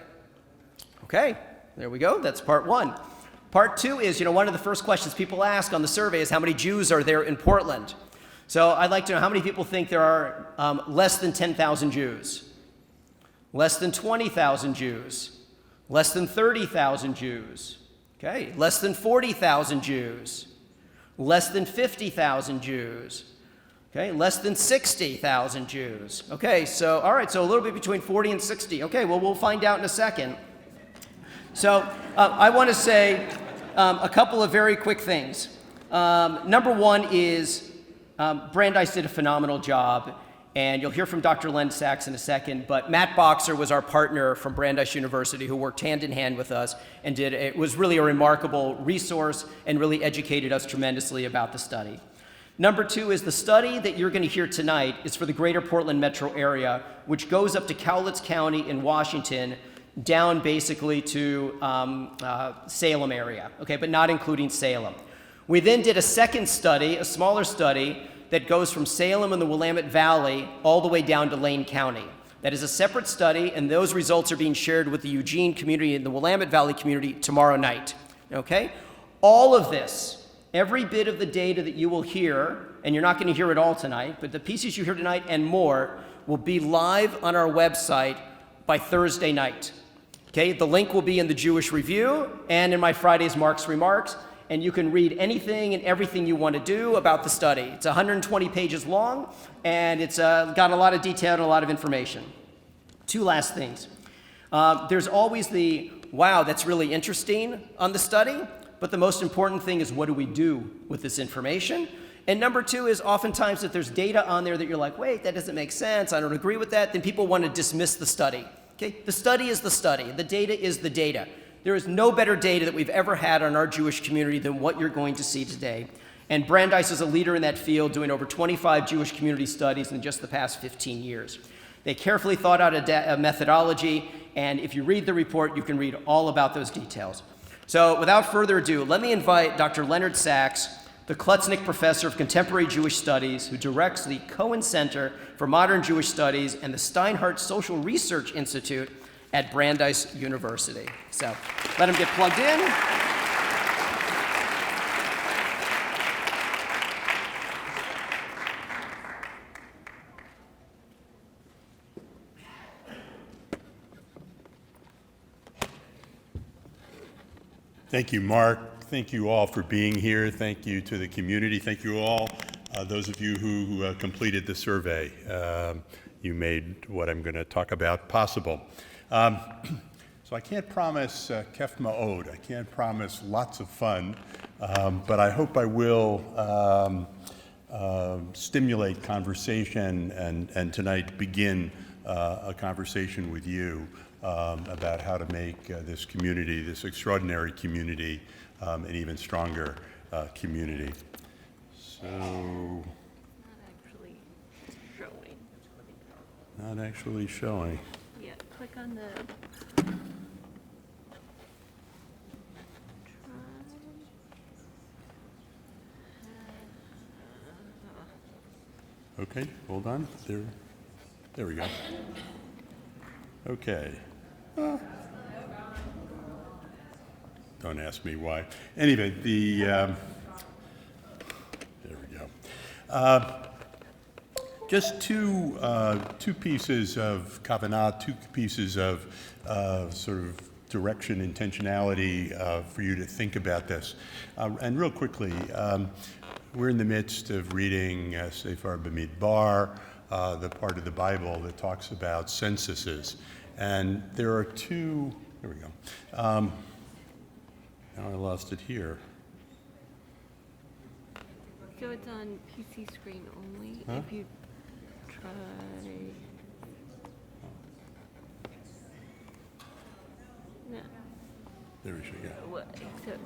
Okay, there we go. That's part one. Part two is, one of the first questions people ask on the survey is how many Jews are there in Portland? So I'd like to know how many people think there are less than 10,000 Jews, less than 20,000 Jews, less than 30,000 Jews, okay, less than 40,000 Jews, less than 50,000 Jews, okay, less than 60,000 Jews. Okay, so, all right, so a little bit between 40 and 60. Okay, well, we'll find out in a second. So I want to say a couple of very quick things. Number one is Brandeis did a phenomenal job, and you'll hear from Dr. Len Sachs in a second, but Matt Boxer was our partner from Brandeis University who worked hand in hand with us and was really a remarkable resource and really educated us tremendously about the study. Number two is the study that you're going to hear tonight is for the greater Portland metro area, which goes up to Cowlitz County in Washington down basically to Salem area, okay, but not including Salem. We then did a second study, a smaller study, that goes from Salem and the Willamette Valley all the way down to Lane County. That is a separate study, and those results are being shared with the Eugene community and the Willamette Valley community tomorrow night, okay? All of this, every bit of the data that you will hear, and you're not going to hear it all tonight, but the pieces you hear tonight and more will be live on our website by Thursday night. Okay, the link will be in the Jewish Review and in my Friday's Mark's Remarks, and you can read anything and everything you want to do about the study. It's 120 pages long, and it's got a lot of detail and a lot of information. Two last things. There's always the, wow, that's really interesting on the study, but the most important thing is what do we do with this information? And number two is oftentimes that there's data on there that you're like, wait, that doesn't make sense, I don't agree with that, then people want to dismiss the study. Okay? The study is the study, the data is the data. There is no better data that we've ever had on our Jewish community than what you're going to see today. And Brandeis is a leader in that field, doing over 25 Jewish community studies in just the past 15 years. They carefully thought out a methodology, and if you read the report, you can read all about those details. So without further ado, let me invite Dr. Leonard Sachs, the Klutznick Professor of Contemporary Jewish Studies, who directs the Cohen Center for Modern Jewish Studies and the Steinhardt Social Research Institute at Brandeis University. So let him get plugged in. Thank you, Mark. Thank you all for being here. Thank you to the community. Thank you all, those of you who completed the survey. You made what I'm going to talk about possible. So I can't promise kef ma'od. I can't promise lots of fun, but I hope I will stimulate conversation and tonight begin a conversation with you about how to make this community, this extraordinary community, an even stronger community. So, not actually showing. Yeah, click on the. Okay, hold on. There we go. Okay. Don't ask me why. Anyway, there we go. Just two pieces of kavanah, two pieces of sort of direction, intentionality for you to think about this. And real quickly, we're in the midst of reading Sefer Bamidbar, the part of the Bible that talks about censuses. And there are two, there we go. Now I lost it here. So it's on PC screen only. Huh? If you try. No. There we should go. What? Except,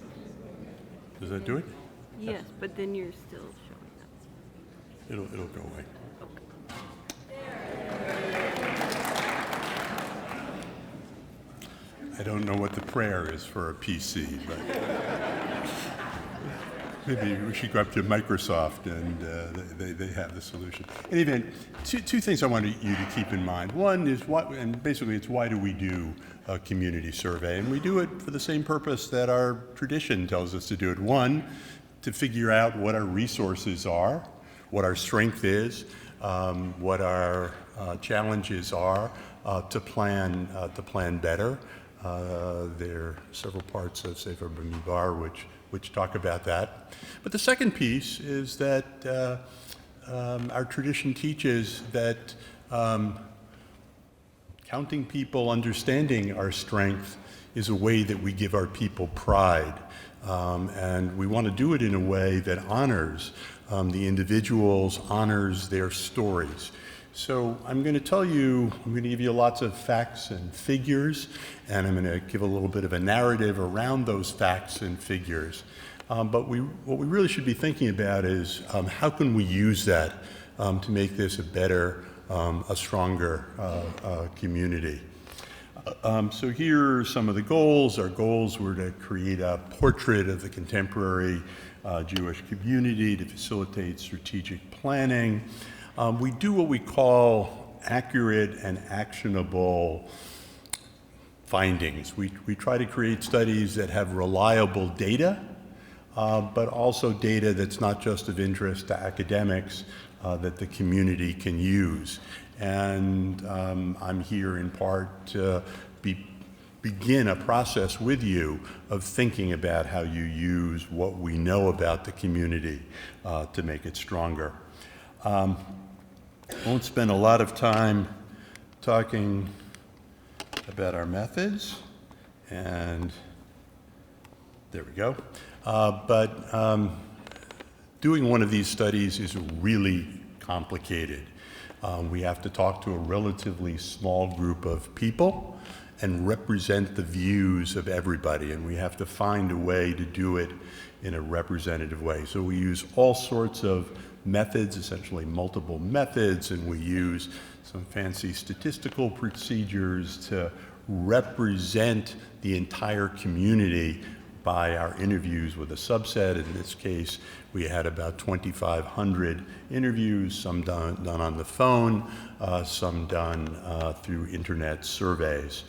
Does that do it? yes, but then you're still showing up. It'll go away. I don't know what the prayer is for a PC, but maybe we should go up to Microsoft and they have the solution. In any event, two things I wanted you to keep in mind. One is it's why do we do a community survey? And we do it for the same purpose that our tradition tells us to do it. One, to figure out what our resources are, what our strength is, what our challenges are, to plan better. There are several parts of Sefer Bamidbar which talk about that. But the second piece is that our tradition teaches that counting people, understanding our strength, is a way that we give our people pride. And we want to do it in a way that honors the individuals, honors their stories. So I'm going to give you lots of facts and figures, and I'm going to give a little bit of a narrative around those facts and figures. But what we really should be thinking about is how can we use that to make this a better, a stronger community. So here are some of the goals. Our goals were to create a portrait of the contemporary Jewish community, to facilitate strategic planning. We do what we call accurate and actionable findings. We try to create studies that have reliable data, but also data that's not just of interest to academics, that the community can use. And I'm here in part to begin a process with you of thinking about how you use what we know about the community to make it stronger. Won't spend a lot of time talking about our methods, and there we go. But doing one of these studies is really complicated. We have to talk to a relatively small group of people and represent the views of everybody, and we have to find a way to do it in a representative way. So we use all sorts of methods, essentially multiple methods, and we use some fancy statistical procedures to represent the entire community by our interviews with a subset. In this case, we had about 2,500 interviews, some done on the phone, some done through internet surveys.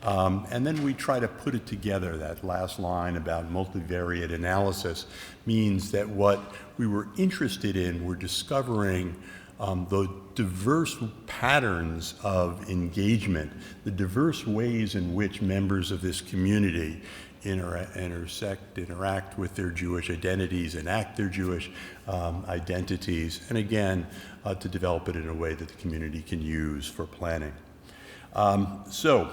And then we try to put it together. That last line about multivariate analysis means that what we were interested in were discovering the diverse patterns of engagement, the diverse ways in which members of this community interact with their Jewish identities, enact their Jewish identities, and again, to develop it in a way that the community can use for planning. So,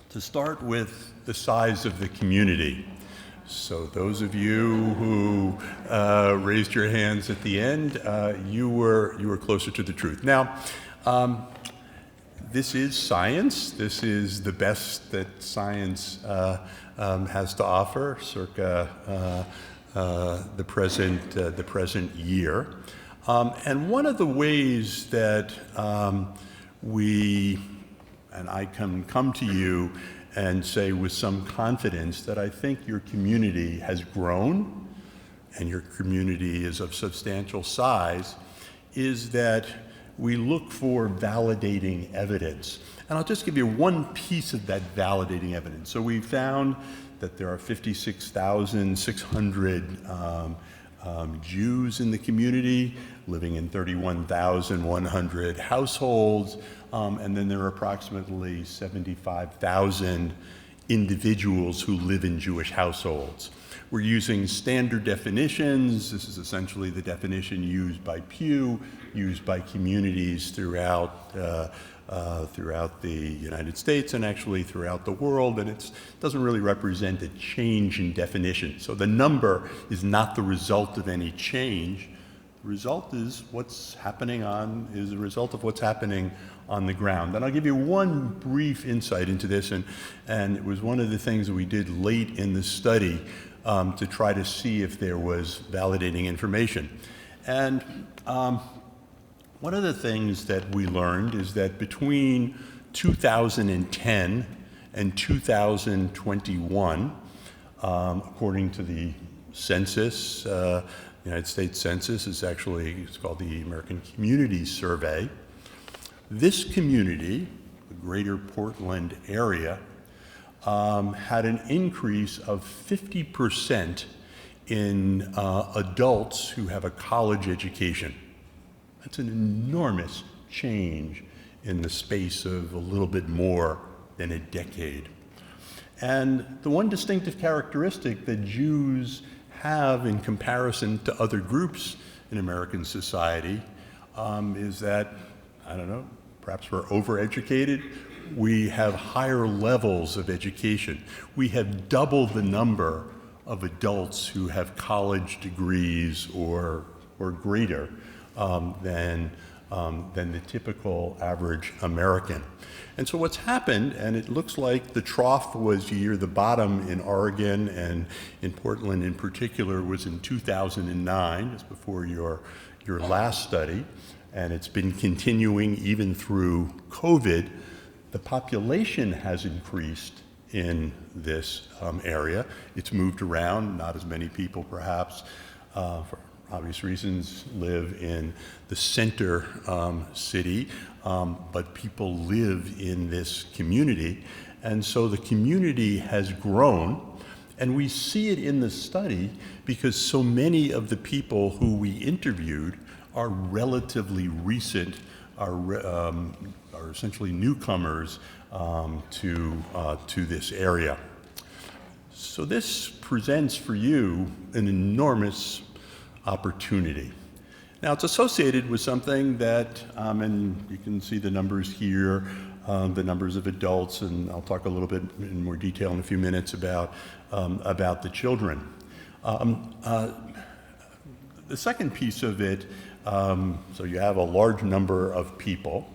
to start with the size of the community. So those of you who raised your hands at the end, you were closer to the truth. Now, this is science. This is the best that science has to offer, circa the present year. And one of the ways that I can come to you and say with some confidence that I think your community has grown and your community is of substantial size, is that we look for validating evidence. And I'll just give you one piece of that validating evidence. So we found that there are 56,600 Jews in the community, living in 31,100 households, and then there are approximately 75,000 individuals who live in Jewish households. We're using standard definitions. This is essentially the definition used by Pew, used by communities throughout the United States and actually throughout the world, and it doesn't really represent a change in definition. So the number is not the result of any change. The result is a result of what's happening on the ground. And I'll give you one brief insight into this, and it was one of the things that we did late in the study to try to see if there was validating information. And one of the things that we learned is that between 2010 and 2021, according to the census, the United States Census it's called the American Community Survey. This community, the greater Portland area, had an increase of 50% in adults who have a college education. That's an enormous change in the space of a little bit more than a decade. And the one distinctive characteristic that Jews have in comparison to other groups in American society is that, I don't know, perhaps we're overeducated. We have higher levels of education. We have double the number of adults who have college degrees or greater than the typical average American. And so what's happened, and it looks like the trough was near the bottom in Oregon and in Portland in particular was in 2009, just before your last study, and it's been continuing even through COVID. The population has increased in this area. It's moved around. Not as many people, perhaps, for obvious reasons, live in the center city, but people live in this community. And so the community has grown. And we see it in the study because so many of the people who we interviewed are relatively recent, are essentially newcomers to this area. So this presents for you an enormous opportunity. Now it's associated with something that, and you can see the numbers here, the numbers of adults, and I'll talk a little bit in more detail in a few minutes about the children. The second piece of it, so you have a large number of people,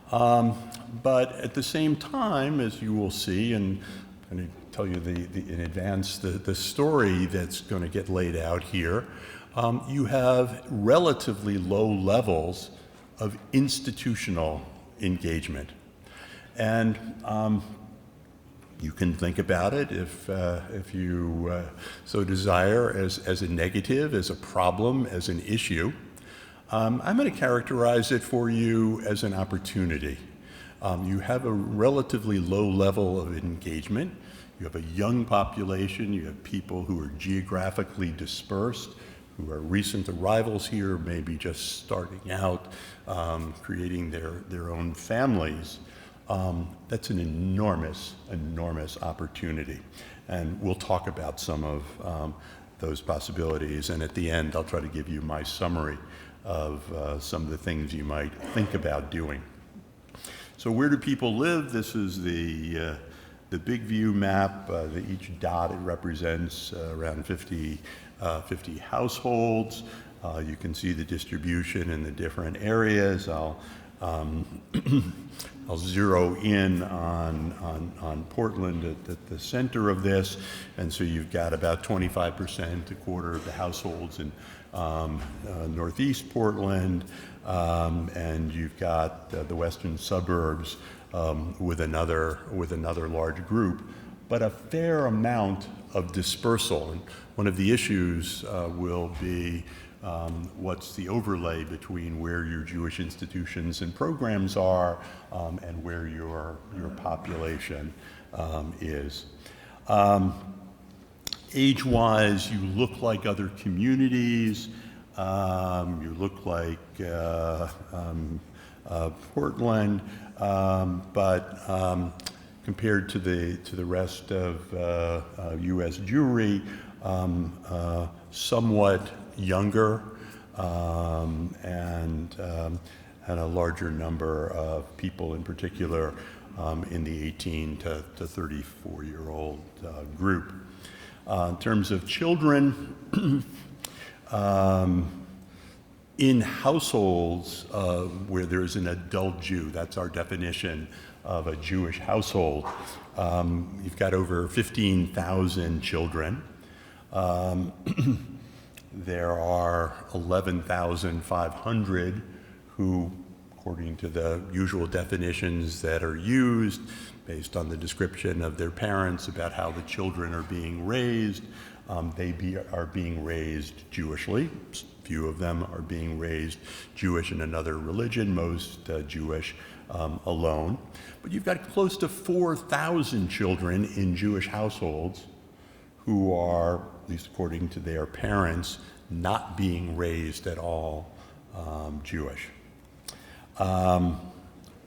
but at the same time, as you will see, and I'm going to tell you in advance the story that's going to get laid out here, you have relatively low levels of institutional engagement. And you can think about it if you so desire as a negative, as a problem, as an issue. I'm going to characterize it for you as an opportunity. You have a relatively low level of engagement. You have a young population. You have people who are geographically dispersed, who are recent arrivals here, maybe just starting out, creating their own families. That's an enormous, enormous opportunity. And we'll talk about some of those possibilities. And at the end, I'll try to give you my summary of some of the things you might think about doing. So where do people live? This is the big view map. Each dot, it represents around 50 households. You can see the distribution in the different areas. I'll zero in on Portland at the center of this, and so you've got about 25%, a quarter of the households in northeast Portland, and you've got the western suburbs with another large group, but a fair amount of dispersal. And one of the issues will be what's the overlay between where your Jewish institutions and programs are and where your population is. Age-wise, you look like other communities. You look like Portland, but compared to the rest of U.S. Jewry, somewhat younger and a larger number of people, in particular in the 18 to 34-year-old group. In terms of children, in households where there's an adult Jew, that's our definition of a Jewish household, you've got over 15,000 children. There are 11,500 who, according to the usual definitions that are used, based on the description of their parents about how the children are being raised, are being raised Jewishly. Few of them are being raised Jewish in another religion, most Jewish alone. But you've got close to 4,000 children in Jewish households who are, at least according to their parents, not being raised at all Jewish.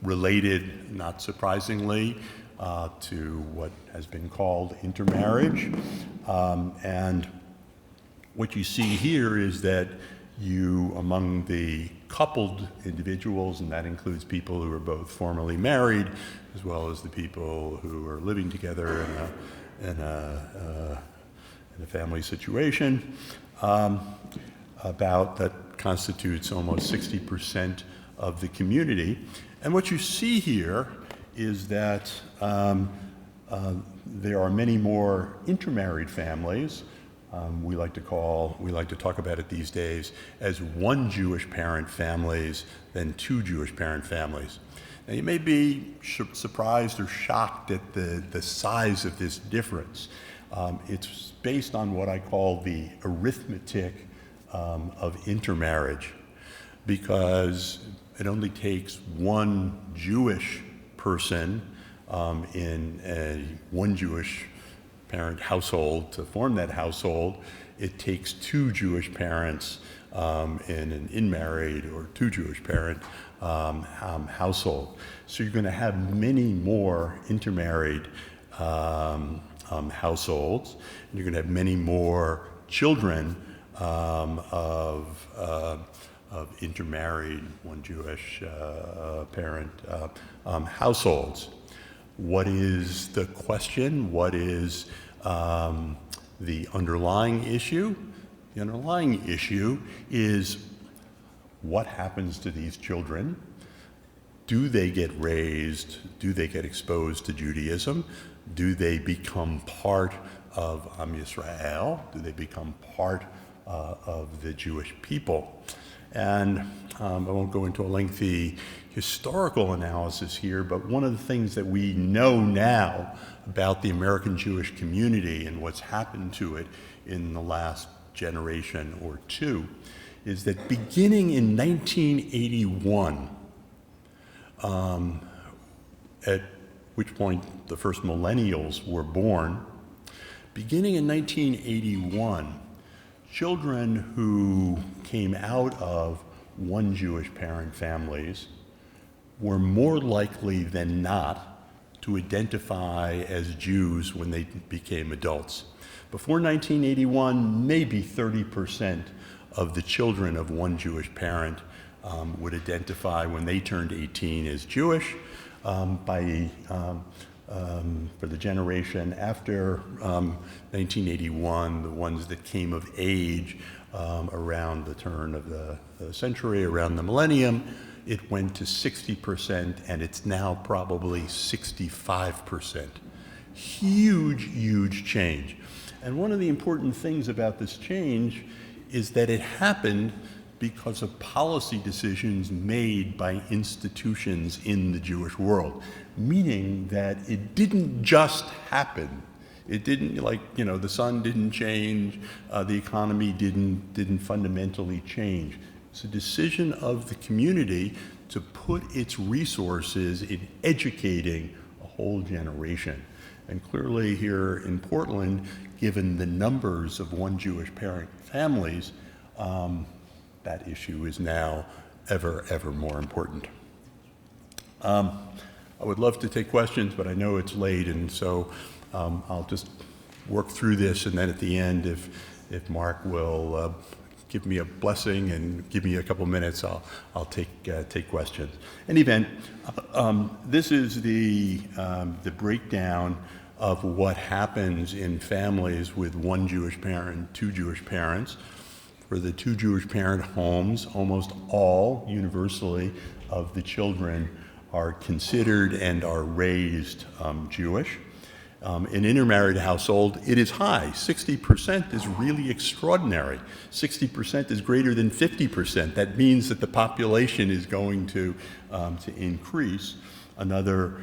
Related, not surprisingly, to what has been called intermarriage. And what you see here is that among the coupled individuals, and that includes people who are both formally married, as well as the people who are living together in a family situation, that constitutes almost 60% of the community. And what you see here is that there are many more intermarried families. We like to talk about it these days as one Jewish parent families than two Jewish parent families. Now, you may be surprised or shocked at the size of this difference. It's based on what I call the arithmetic of intermarriage, because it only takes one Jewish person in one Jewish parent household to form that household. It takes two Jewish parents in an in-married or two Jewish parent household. So you're going to have many more intermarried households. And you're going to have many more children of intermarried, one Jewish parent households. What is the question? What is the underlying issue? The underlying issue is what happens to these children? Do they get raised? Do they get exposed to Judaism? Do they become part of Am Yisrael? Do they become part of the Jewish people? And I won't go into a lengthy historical analysis here, but one of the things that we know now about the American Jewish community and what's happened to it in the last generation or two is that beginning in 1981, at which point the first millennials were born, beginning in 1981, children who came out of one Jewish parent families were more likely than not to identify as Jews when they became adults. Before 1981, maybe 30% of the children of one Jewish parent would identify when they turned 18 as Jewish. For the generation after 1981, the ones that came of age around the turn of the century, around the millennium, it went to 60%, and it's now probably 65%. Huge, huge change. And one of the important things about this change is that it happened because of policy decisions made by institutions in the Jewish world, meaning that it didn't just happen. It didn't, the sun didn't change, the economy didn't fundamentally change. It's a decision of the community to put its resources in educating a whole generation. And clearly here in Portland, given the numbers of one Jewish parent families, that issue is now ever more important. I would love to take questions, but I know it's late, and so I'll just work through this, and then at the end, if Mark will give me a blessing and give me a couple minutes, I'll take questions. In any event, this is the breakdown of what happens in families with one Jewish parent, two Jewish parents. For the two Jewish parent homes, almost all, universally, of the children are considered and are raised Jewish. An intermarried household, it is high. 60% is really extraordinary. 60% is greater than 50%. That means that the population is going to increase. Another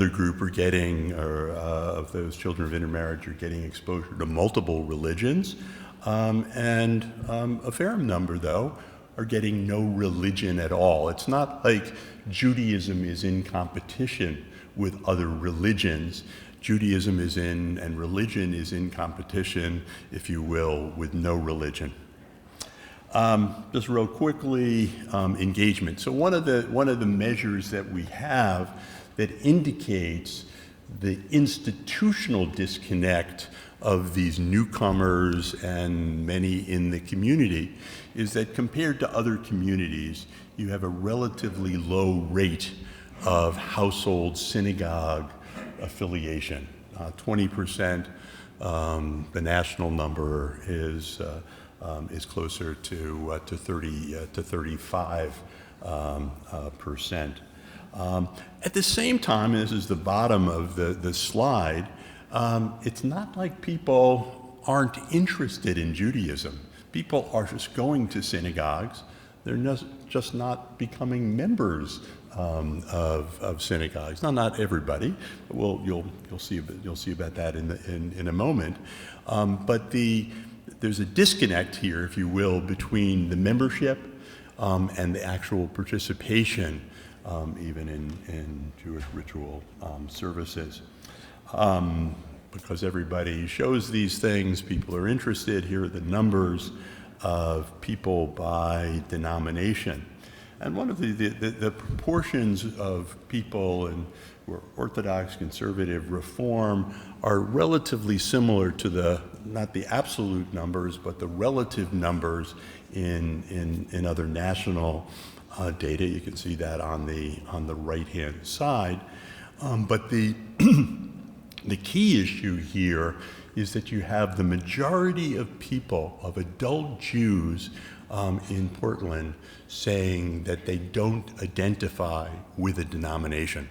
group are getting, of those children of intermarriage, are getting exposure to multiple religions. And a fair number, though, are getting no religion at all. It's not like Judaism is in competition with other religions. Judaism is in, and religion is in competition, if you will, with no religion. Just real quickly, engagement. So one of the measures that we have that indicates the institutional disconnect of these newcomers and many in the community is that compared to other communities, you have a relatively low rate of household synagogue affiliation. 20%. The national number is closer to 35%. At the same time, and this is the bottom of the slide, it's not like people aren't interested in Judaism. People are just going to synagogues. They're just not becoming members of synagogues. Not everybody. You'll see about that in a moment. But there's a disconnect here, if you will, between the membership and the actual participation, even in Jewish ritual services. Because everybody shows these things, people are interested. Here are the numbers of people by denomination. And one of the proportions of people who are Orthodox, Conservative, Reform are relatively similar to not the absolute numbers, but the relative numbers in other national data. You can see that on the right-hand side. But the key issue here is that you have the majority of people, of adult Jews in Portland, saying that they don't identify with a denomination.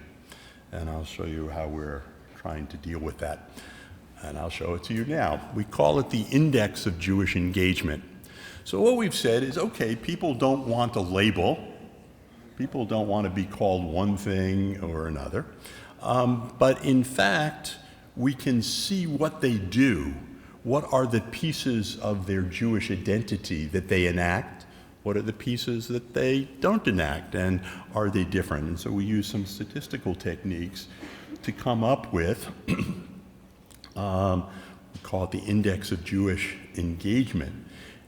And I'll show you how we're trying to deal with that. And I'll show it to you now. We call it the Index of Jewish Engagement. So what we've said is, okay, people don't want a label. People don't want to be called one thing or another. But in fact, we can see what they do. What are the pieces of their Jewish identity that they enact? What are the pieces that they don't enact? And are they different? And so we use some statistical techniques to come up with, we call it the Index of Jewish Engagement.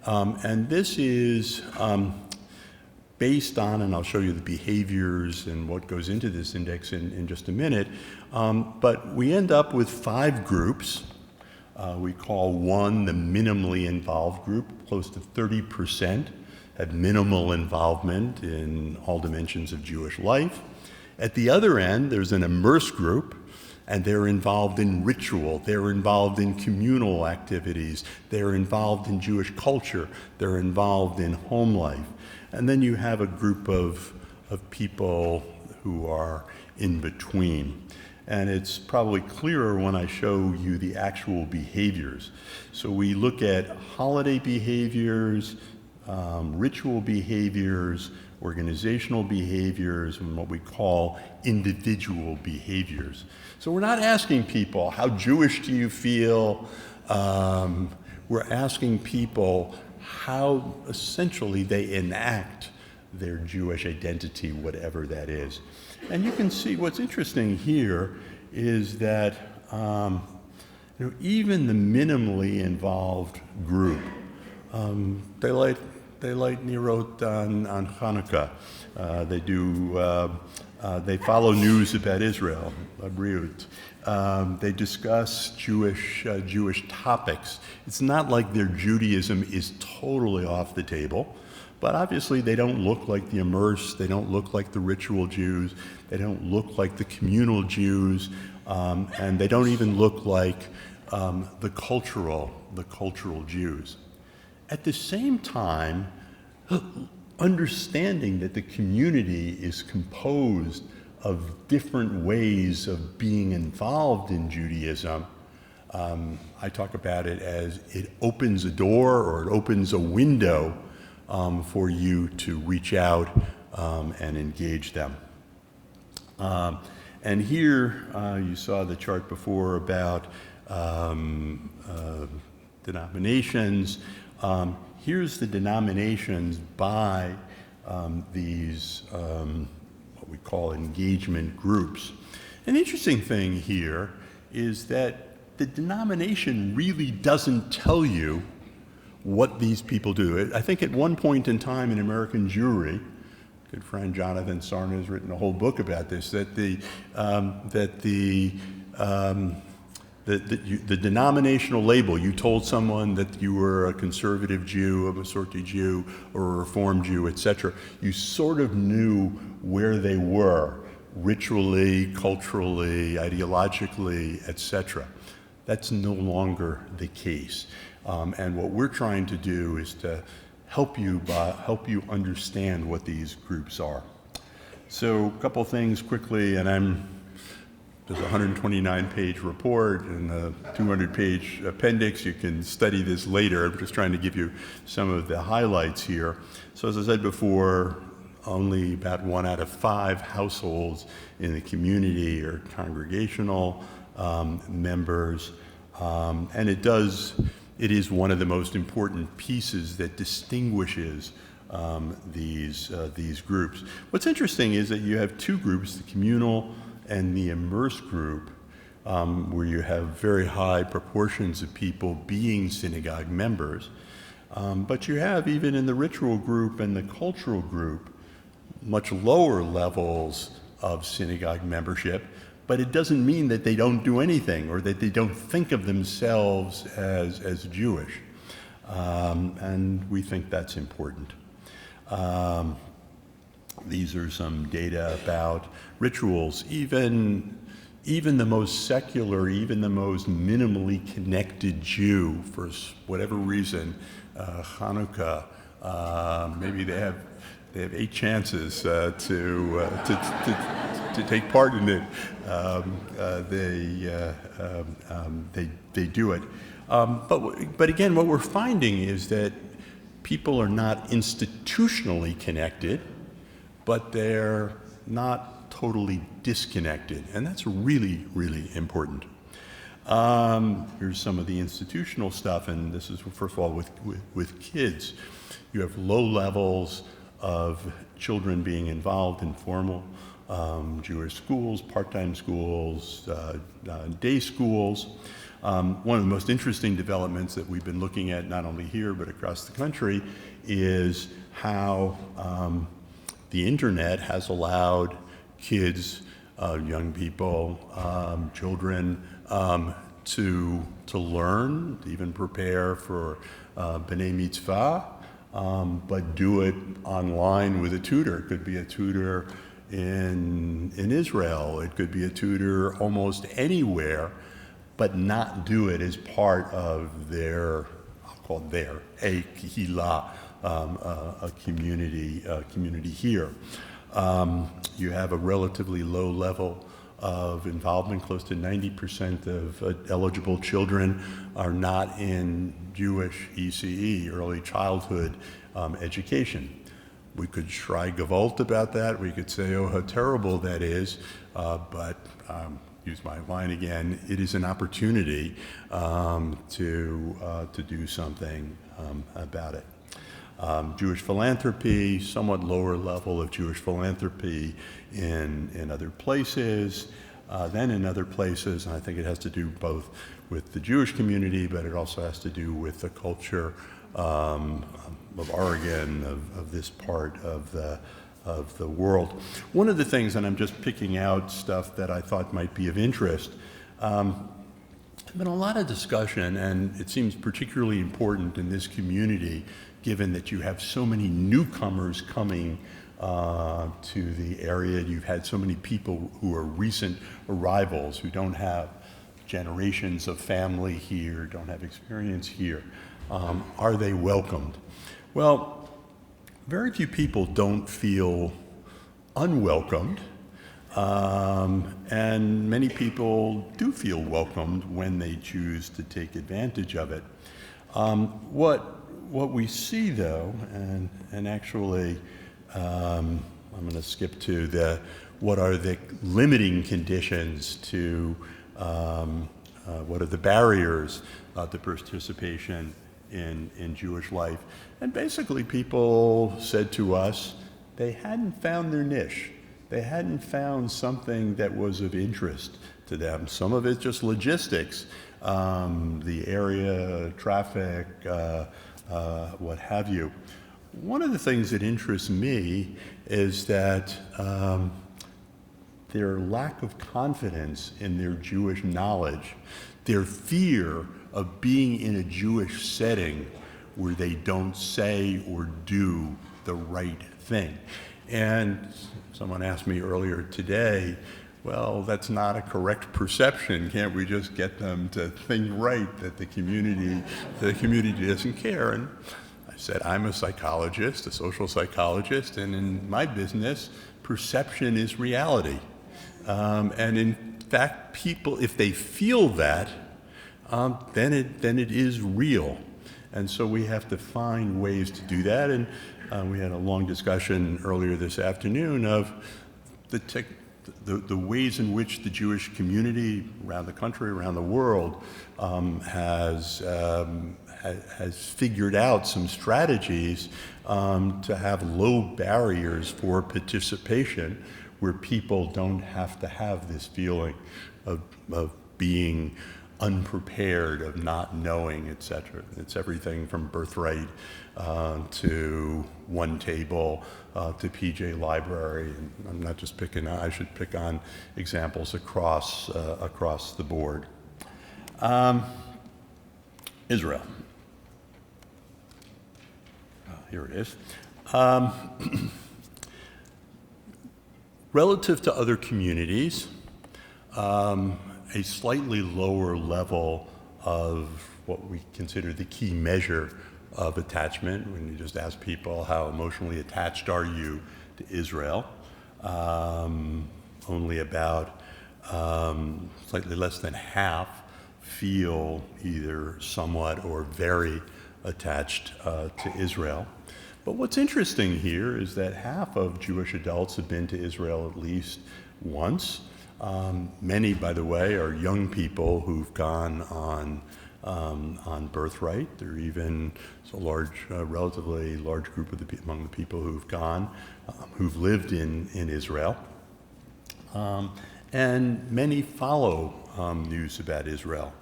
And this is based on, and I'll show you the behaviors and what goes into this index in just a minute, but we end up with 5 groups. We call one the minimally involved group. Close to 30% had minimal involvement in all dimensions of Jewish life. At the other end, there's an immersed group, and they're involved in ritual, they're involved in communal activities, they're involved in Jewish culture, they're involved in home life. And then you have a group of people who are in between. And it's probably clearer when I show you the actual behaviors. So we look at holiday behaviors, ritual behaviors, organizational behaviors, and what we call individual behaviors. So we're not asking people, how Jewish do you feel? We're asking people how essentially they enact their Jewish identity, whatever that is. And you can see what's interesting here is that even the minimally involved group, they light Nerot on Hanukkah. They follow news about Israel, Abriut. They discuss Jewish topics. It's not like their Judaism is totally off the table, but obviously they don't look like the immersed, they don't look like the ritual Jews, they don't look like the communal Jews, and they don't even look like the cultural Jews. At the same time, understanding that the community is composed of different ways of being involved in Judaism, I talk about it as it opens a door or it opens a window for you to reach out and engage them. And here you saw the chart before about denominations. Here's the denominations by these what we call engagement groups. An interesting thing here is that the denomination really doesn't tell you what these people do. I think at one point in time in American Jewry, good friend Jonathan Sarna has written a whole book about this, that the denominational label, you told someone that you were a conservative Jew, a Masorti Jew, or a Reform Jew, etc., you sort of knew where they were, ritually, culturally, ideologically, etc. That's no longer the case. And what we're trying to do is to help you understand what these groups are. So a couple things quickly, and There's a 129-page report and a 200-page appendix. You can study this later. I'm just trying to give you some of the highlights here. So as I said before, only about 1 out of 5 households in the community are congregational members. And it is one of the most important pieces that distinguishes these groups. What's interesting is that you have 2 groups, the communal and the immersed group, where you have very high proportions of people being synagogue members. But you have, even in the ritual group and the cultural group, much lower levels of synagogue membership. But it doesn't mean that they don't do anything or that they don't think of themselves as Jewish. And we think that's important. These are some data about rituals. Even the most secular, even the most minimally connected Jew, for whatever reason, Hanukkah, maybe they have 8 chances to take part in it. They do it. But again, what we're finding is that people are not institutionally connected, but they're not totally disconnected, and that's really, really important. Here's some of the institutional stuff, and this is, first of all, with kids. You have low levels of children being involved in formal Jewish schools, part-time schools, day schools. One of the most interesting developments that we've been looking at, not only here but across the country, is how the internet has allowed kids, young people, children, to learn, to even prepare for B'nai Mitzvah, but do it online with a tutor. It could be a tutor in Israel. It could be a tutor almost anywhere, but not do it as part of their, I'll call it a kehillah, a community here. You have a relatively low level of involvement. Close to 90% of eligible children are not in Jewish ECE, early childhood education. We could try Gewalt about that. We could say, oh, how terrible that is, but use my line again, it is an opportunity to do something about it. Jewish philanthropy, somewhat lower level of Jewish philanthropy in other places than in other places, and I think it has to do both with the Jewish community, but it also has to do with the culture of Oregon, of this part of the world. One of the things, and I'm just picking out stuff that I thought might be of interest, there's been a lot of discussion, and it seems particularly important in this community, given that you have so many newcomers coming to the area. You've had so many people who are recent arrivals, who don't have generations of family here, don't have experience here. Are they welcomed? Well, very few people don't feel unwelcomed, and many people do feel welcomed when they choose to take advantage of it. What we see, though, and actually, I'm going to skip to what are the limiting conditions to, what are the barriers to participation in Jewish life. And basically, people said to us they hadn't found their niche. They hadn't found something that was of interest to them. Some of it just logistics, the area, traffic, what have you. One of the things that interests me is that their lack of confidence in their Jewish knowledge, their fear of being in a Jewish setting where they don't say or do the right thing. And someone asked me earlier today, well, that's not a correct perception. Can't we just get them to think right, that the community doesn't care? And I said, I'm a psychologist, a social psychologist, and in my business, perception is reality. And in fact people, if they feel that, then it is real. And so we have to find ways to do that. And we had a long discussion earlier this afternoon of the ways in which the Jewish community around the country, around the world, has figured out some strategies to have low barriers for participation, where people don't have to have this feeling of being unprepared, of not knowing, etc. It's everything from Birthright to One Table to PJ Library. And I'm not just picking on, I should pick on examples across the board. Israel. Here it is. Relative to other communities, a slightly lower level of what we consider the key measure of attachment, when you just ask people how emotionally attached are you to Israel. Only about slightly less than half feel either somewhat or very attached to Israel. But what's interesting here is that half of Jewish adults have been to Israel at least once. Many, by the way, are young people who've gone on Birthright. There are even a relatively large group of among the people who've gone, who've lived in Israel. And many follow news about Israel.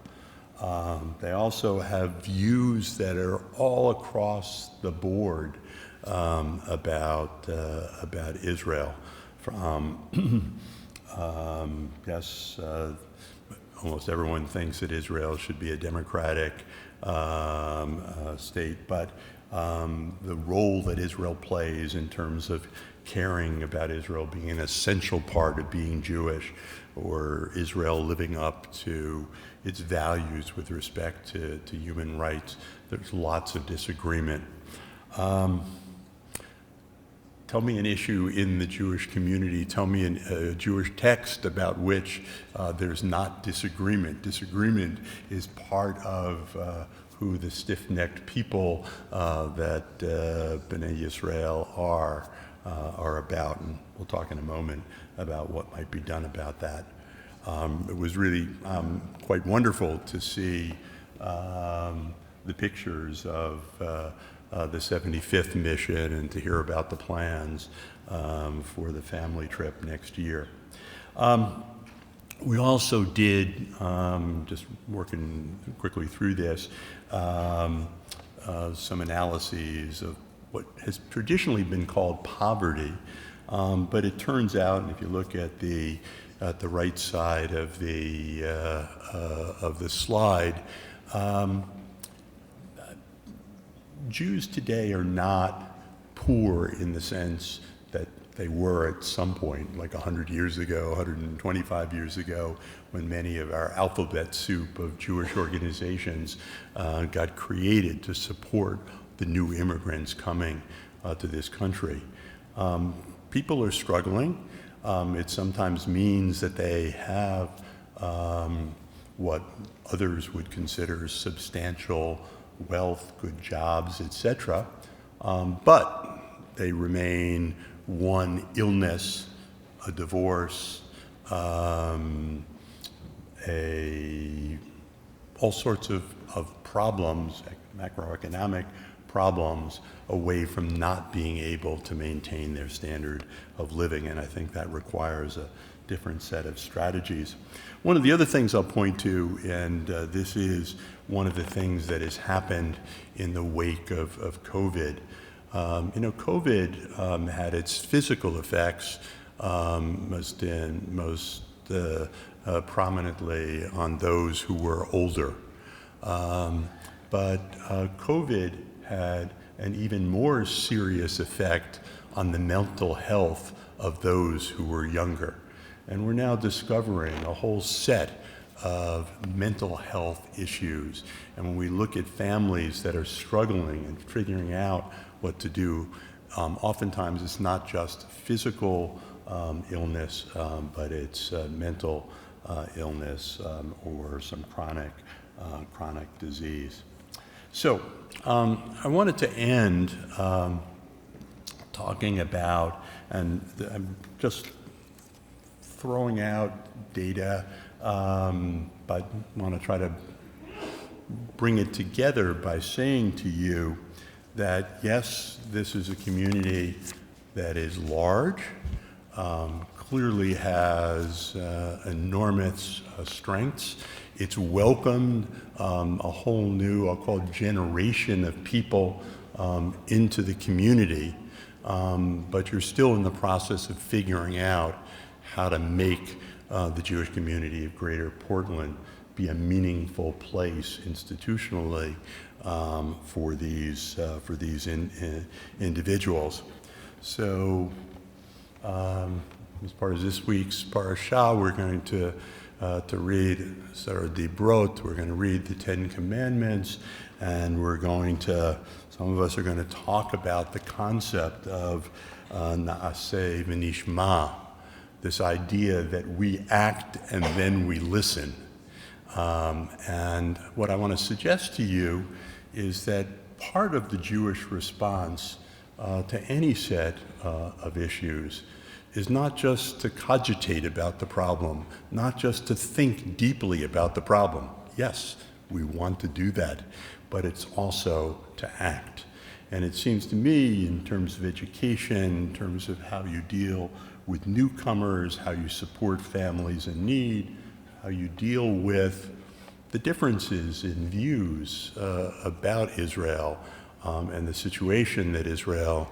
They also have views that are all across the board about Israel. From almost everyone thinks that Israel should be a democratic state, but the role that Israel plays in terms of caring about Israel being an essential part of being Jewish, or Israel living up to its values with respect to human rights, there's lots of disagreement. Tell me an issue in the Jewish community, tell me a Jewish text about which there's not disagreement. Disagreement is part of who the stiff-necked people that B'nai Yisrael are about, and we'll talk in a moment about what might be done about that. It was really quite wonderful to see the pictures of the 75th mission and to hear about the plans for the family trip next year. We also did, just working quickly through this, some analyses of what has traditionally been called poverty, but it turns out, and if you look at the right side of the slide, Jews today are not poor in the sense that they were at some point, like 100 years ago, 125 years ago, when many of our alphabet soup of Jewish organizations got created to support the new immigrants coming to this country. People are struggling. It sometimes means that they have what others would consider substantial wealth, good jobs, etc. But they remain one illness, a divorce, all sorts of problems, macroeconomic problems, away from not being able to maintain their standard of living. And I think that requires a different set of strategies. One of the other things I'll point to, and this is one of the things that has happened in the wake of COVID. COVID had its physical effects most prominently on those who were older. But COVID had an even more serious effect on the mental health of those who were younger. And we're now discovering a whole set of mental health issues. And when we look at families that are struggling and figuring out what to do, oftentimes it's not just physical illness, but it's mental illness or some chronic disease. So I wanted to end talking about, and I'm just throwing out data, but want to try to bring it together by saying to you that yes, this is a community that is large, clearly has enormous strengths. It's welcomed a whole new, I'll call it, generation of people into the community, but you're still in the process of figuring out how to make the Jewish community of Greater Portland be a meaningful place institutionally for these individuals. So, as part of this week's parashah, we're going to read Seder Dibrot. We're going to read the Ten Commandments, and some of us are going to talk about the concept of Na'aseh v'nishma, this idea that we act and then we listen. And what I want to suggest to you is that part of the Jewish response to any set of issues is not just to cogitate about the problem, not just to think deeply about the problem. Yes, we want to do that, but it's also to act. And it seems to me, in terms of education, in terms of how you deal with newcomers, how you support families in need, how you deal with the differences in views about Israel and the situation that Israel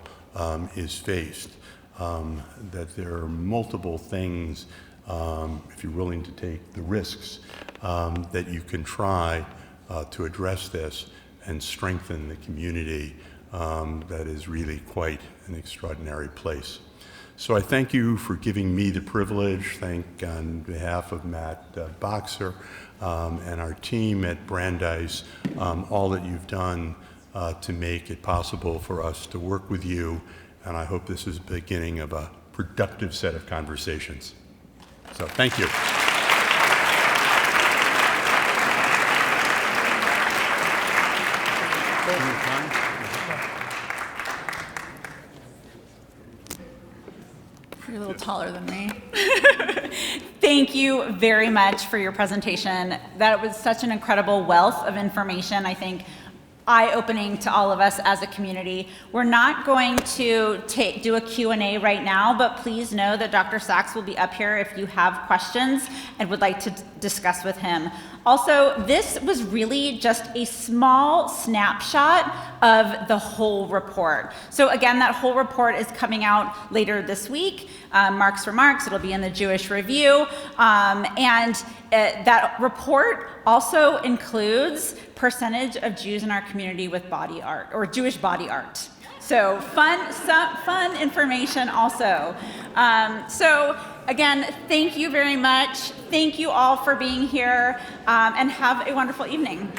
is faced, that there are multiple things, if you're willing to take the risks, that you can try to address this and strengthen the community that is really quite an extraordinary place. So I thank you for giving me the privilege, on behalf of Matt Boxer and our team at Brandeis, all that you've done to make it possible for us to work with you, and I hope this is the beginning of a productive set of conversations. So thank you. You're a little taller than me. Thank you very much for your presentation. That was such an incredible wealth of information, I think, eye-opening to all of us as a community. We're not going to do a Q&A right now, but please know that Dr. Sachs will be up here if you have questions and would like to discuss with him. Also, this was really just a small snapshot of the whole report. So again, that whole report is coming out later this week. Mark's remarks, it'll be in the Jewish Review. That report also includes percentage of Jews in our community with body art, or Jewish body art. So fun information also. So again, thank you very much. Thank you all for being here, and have a wonderful evening.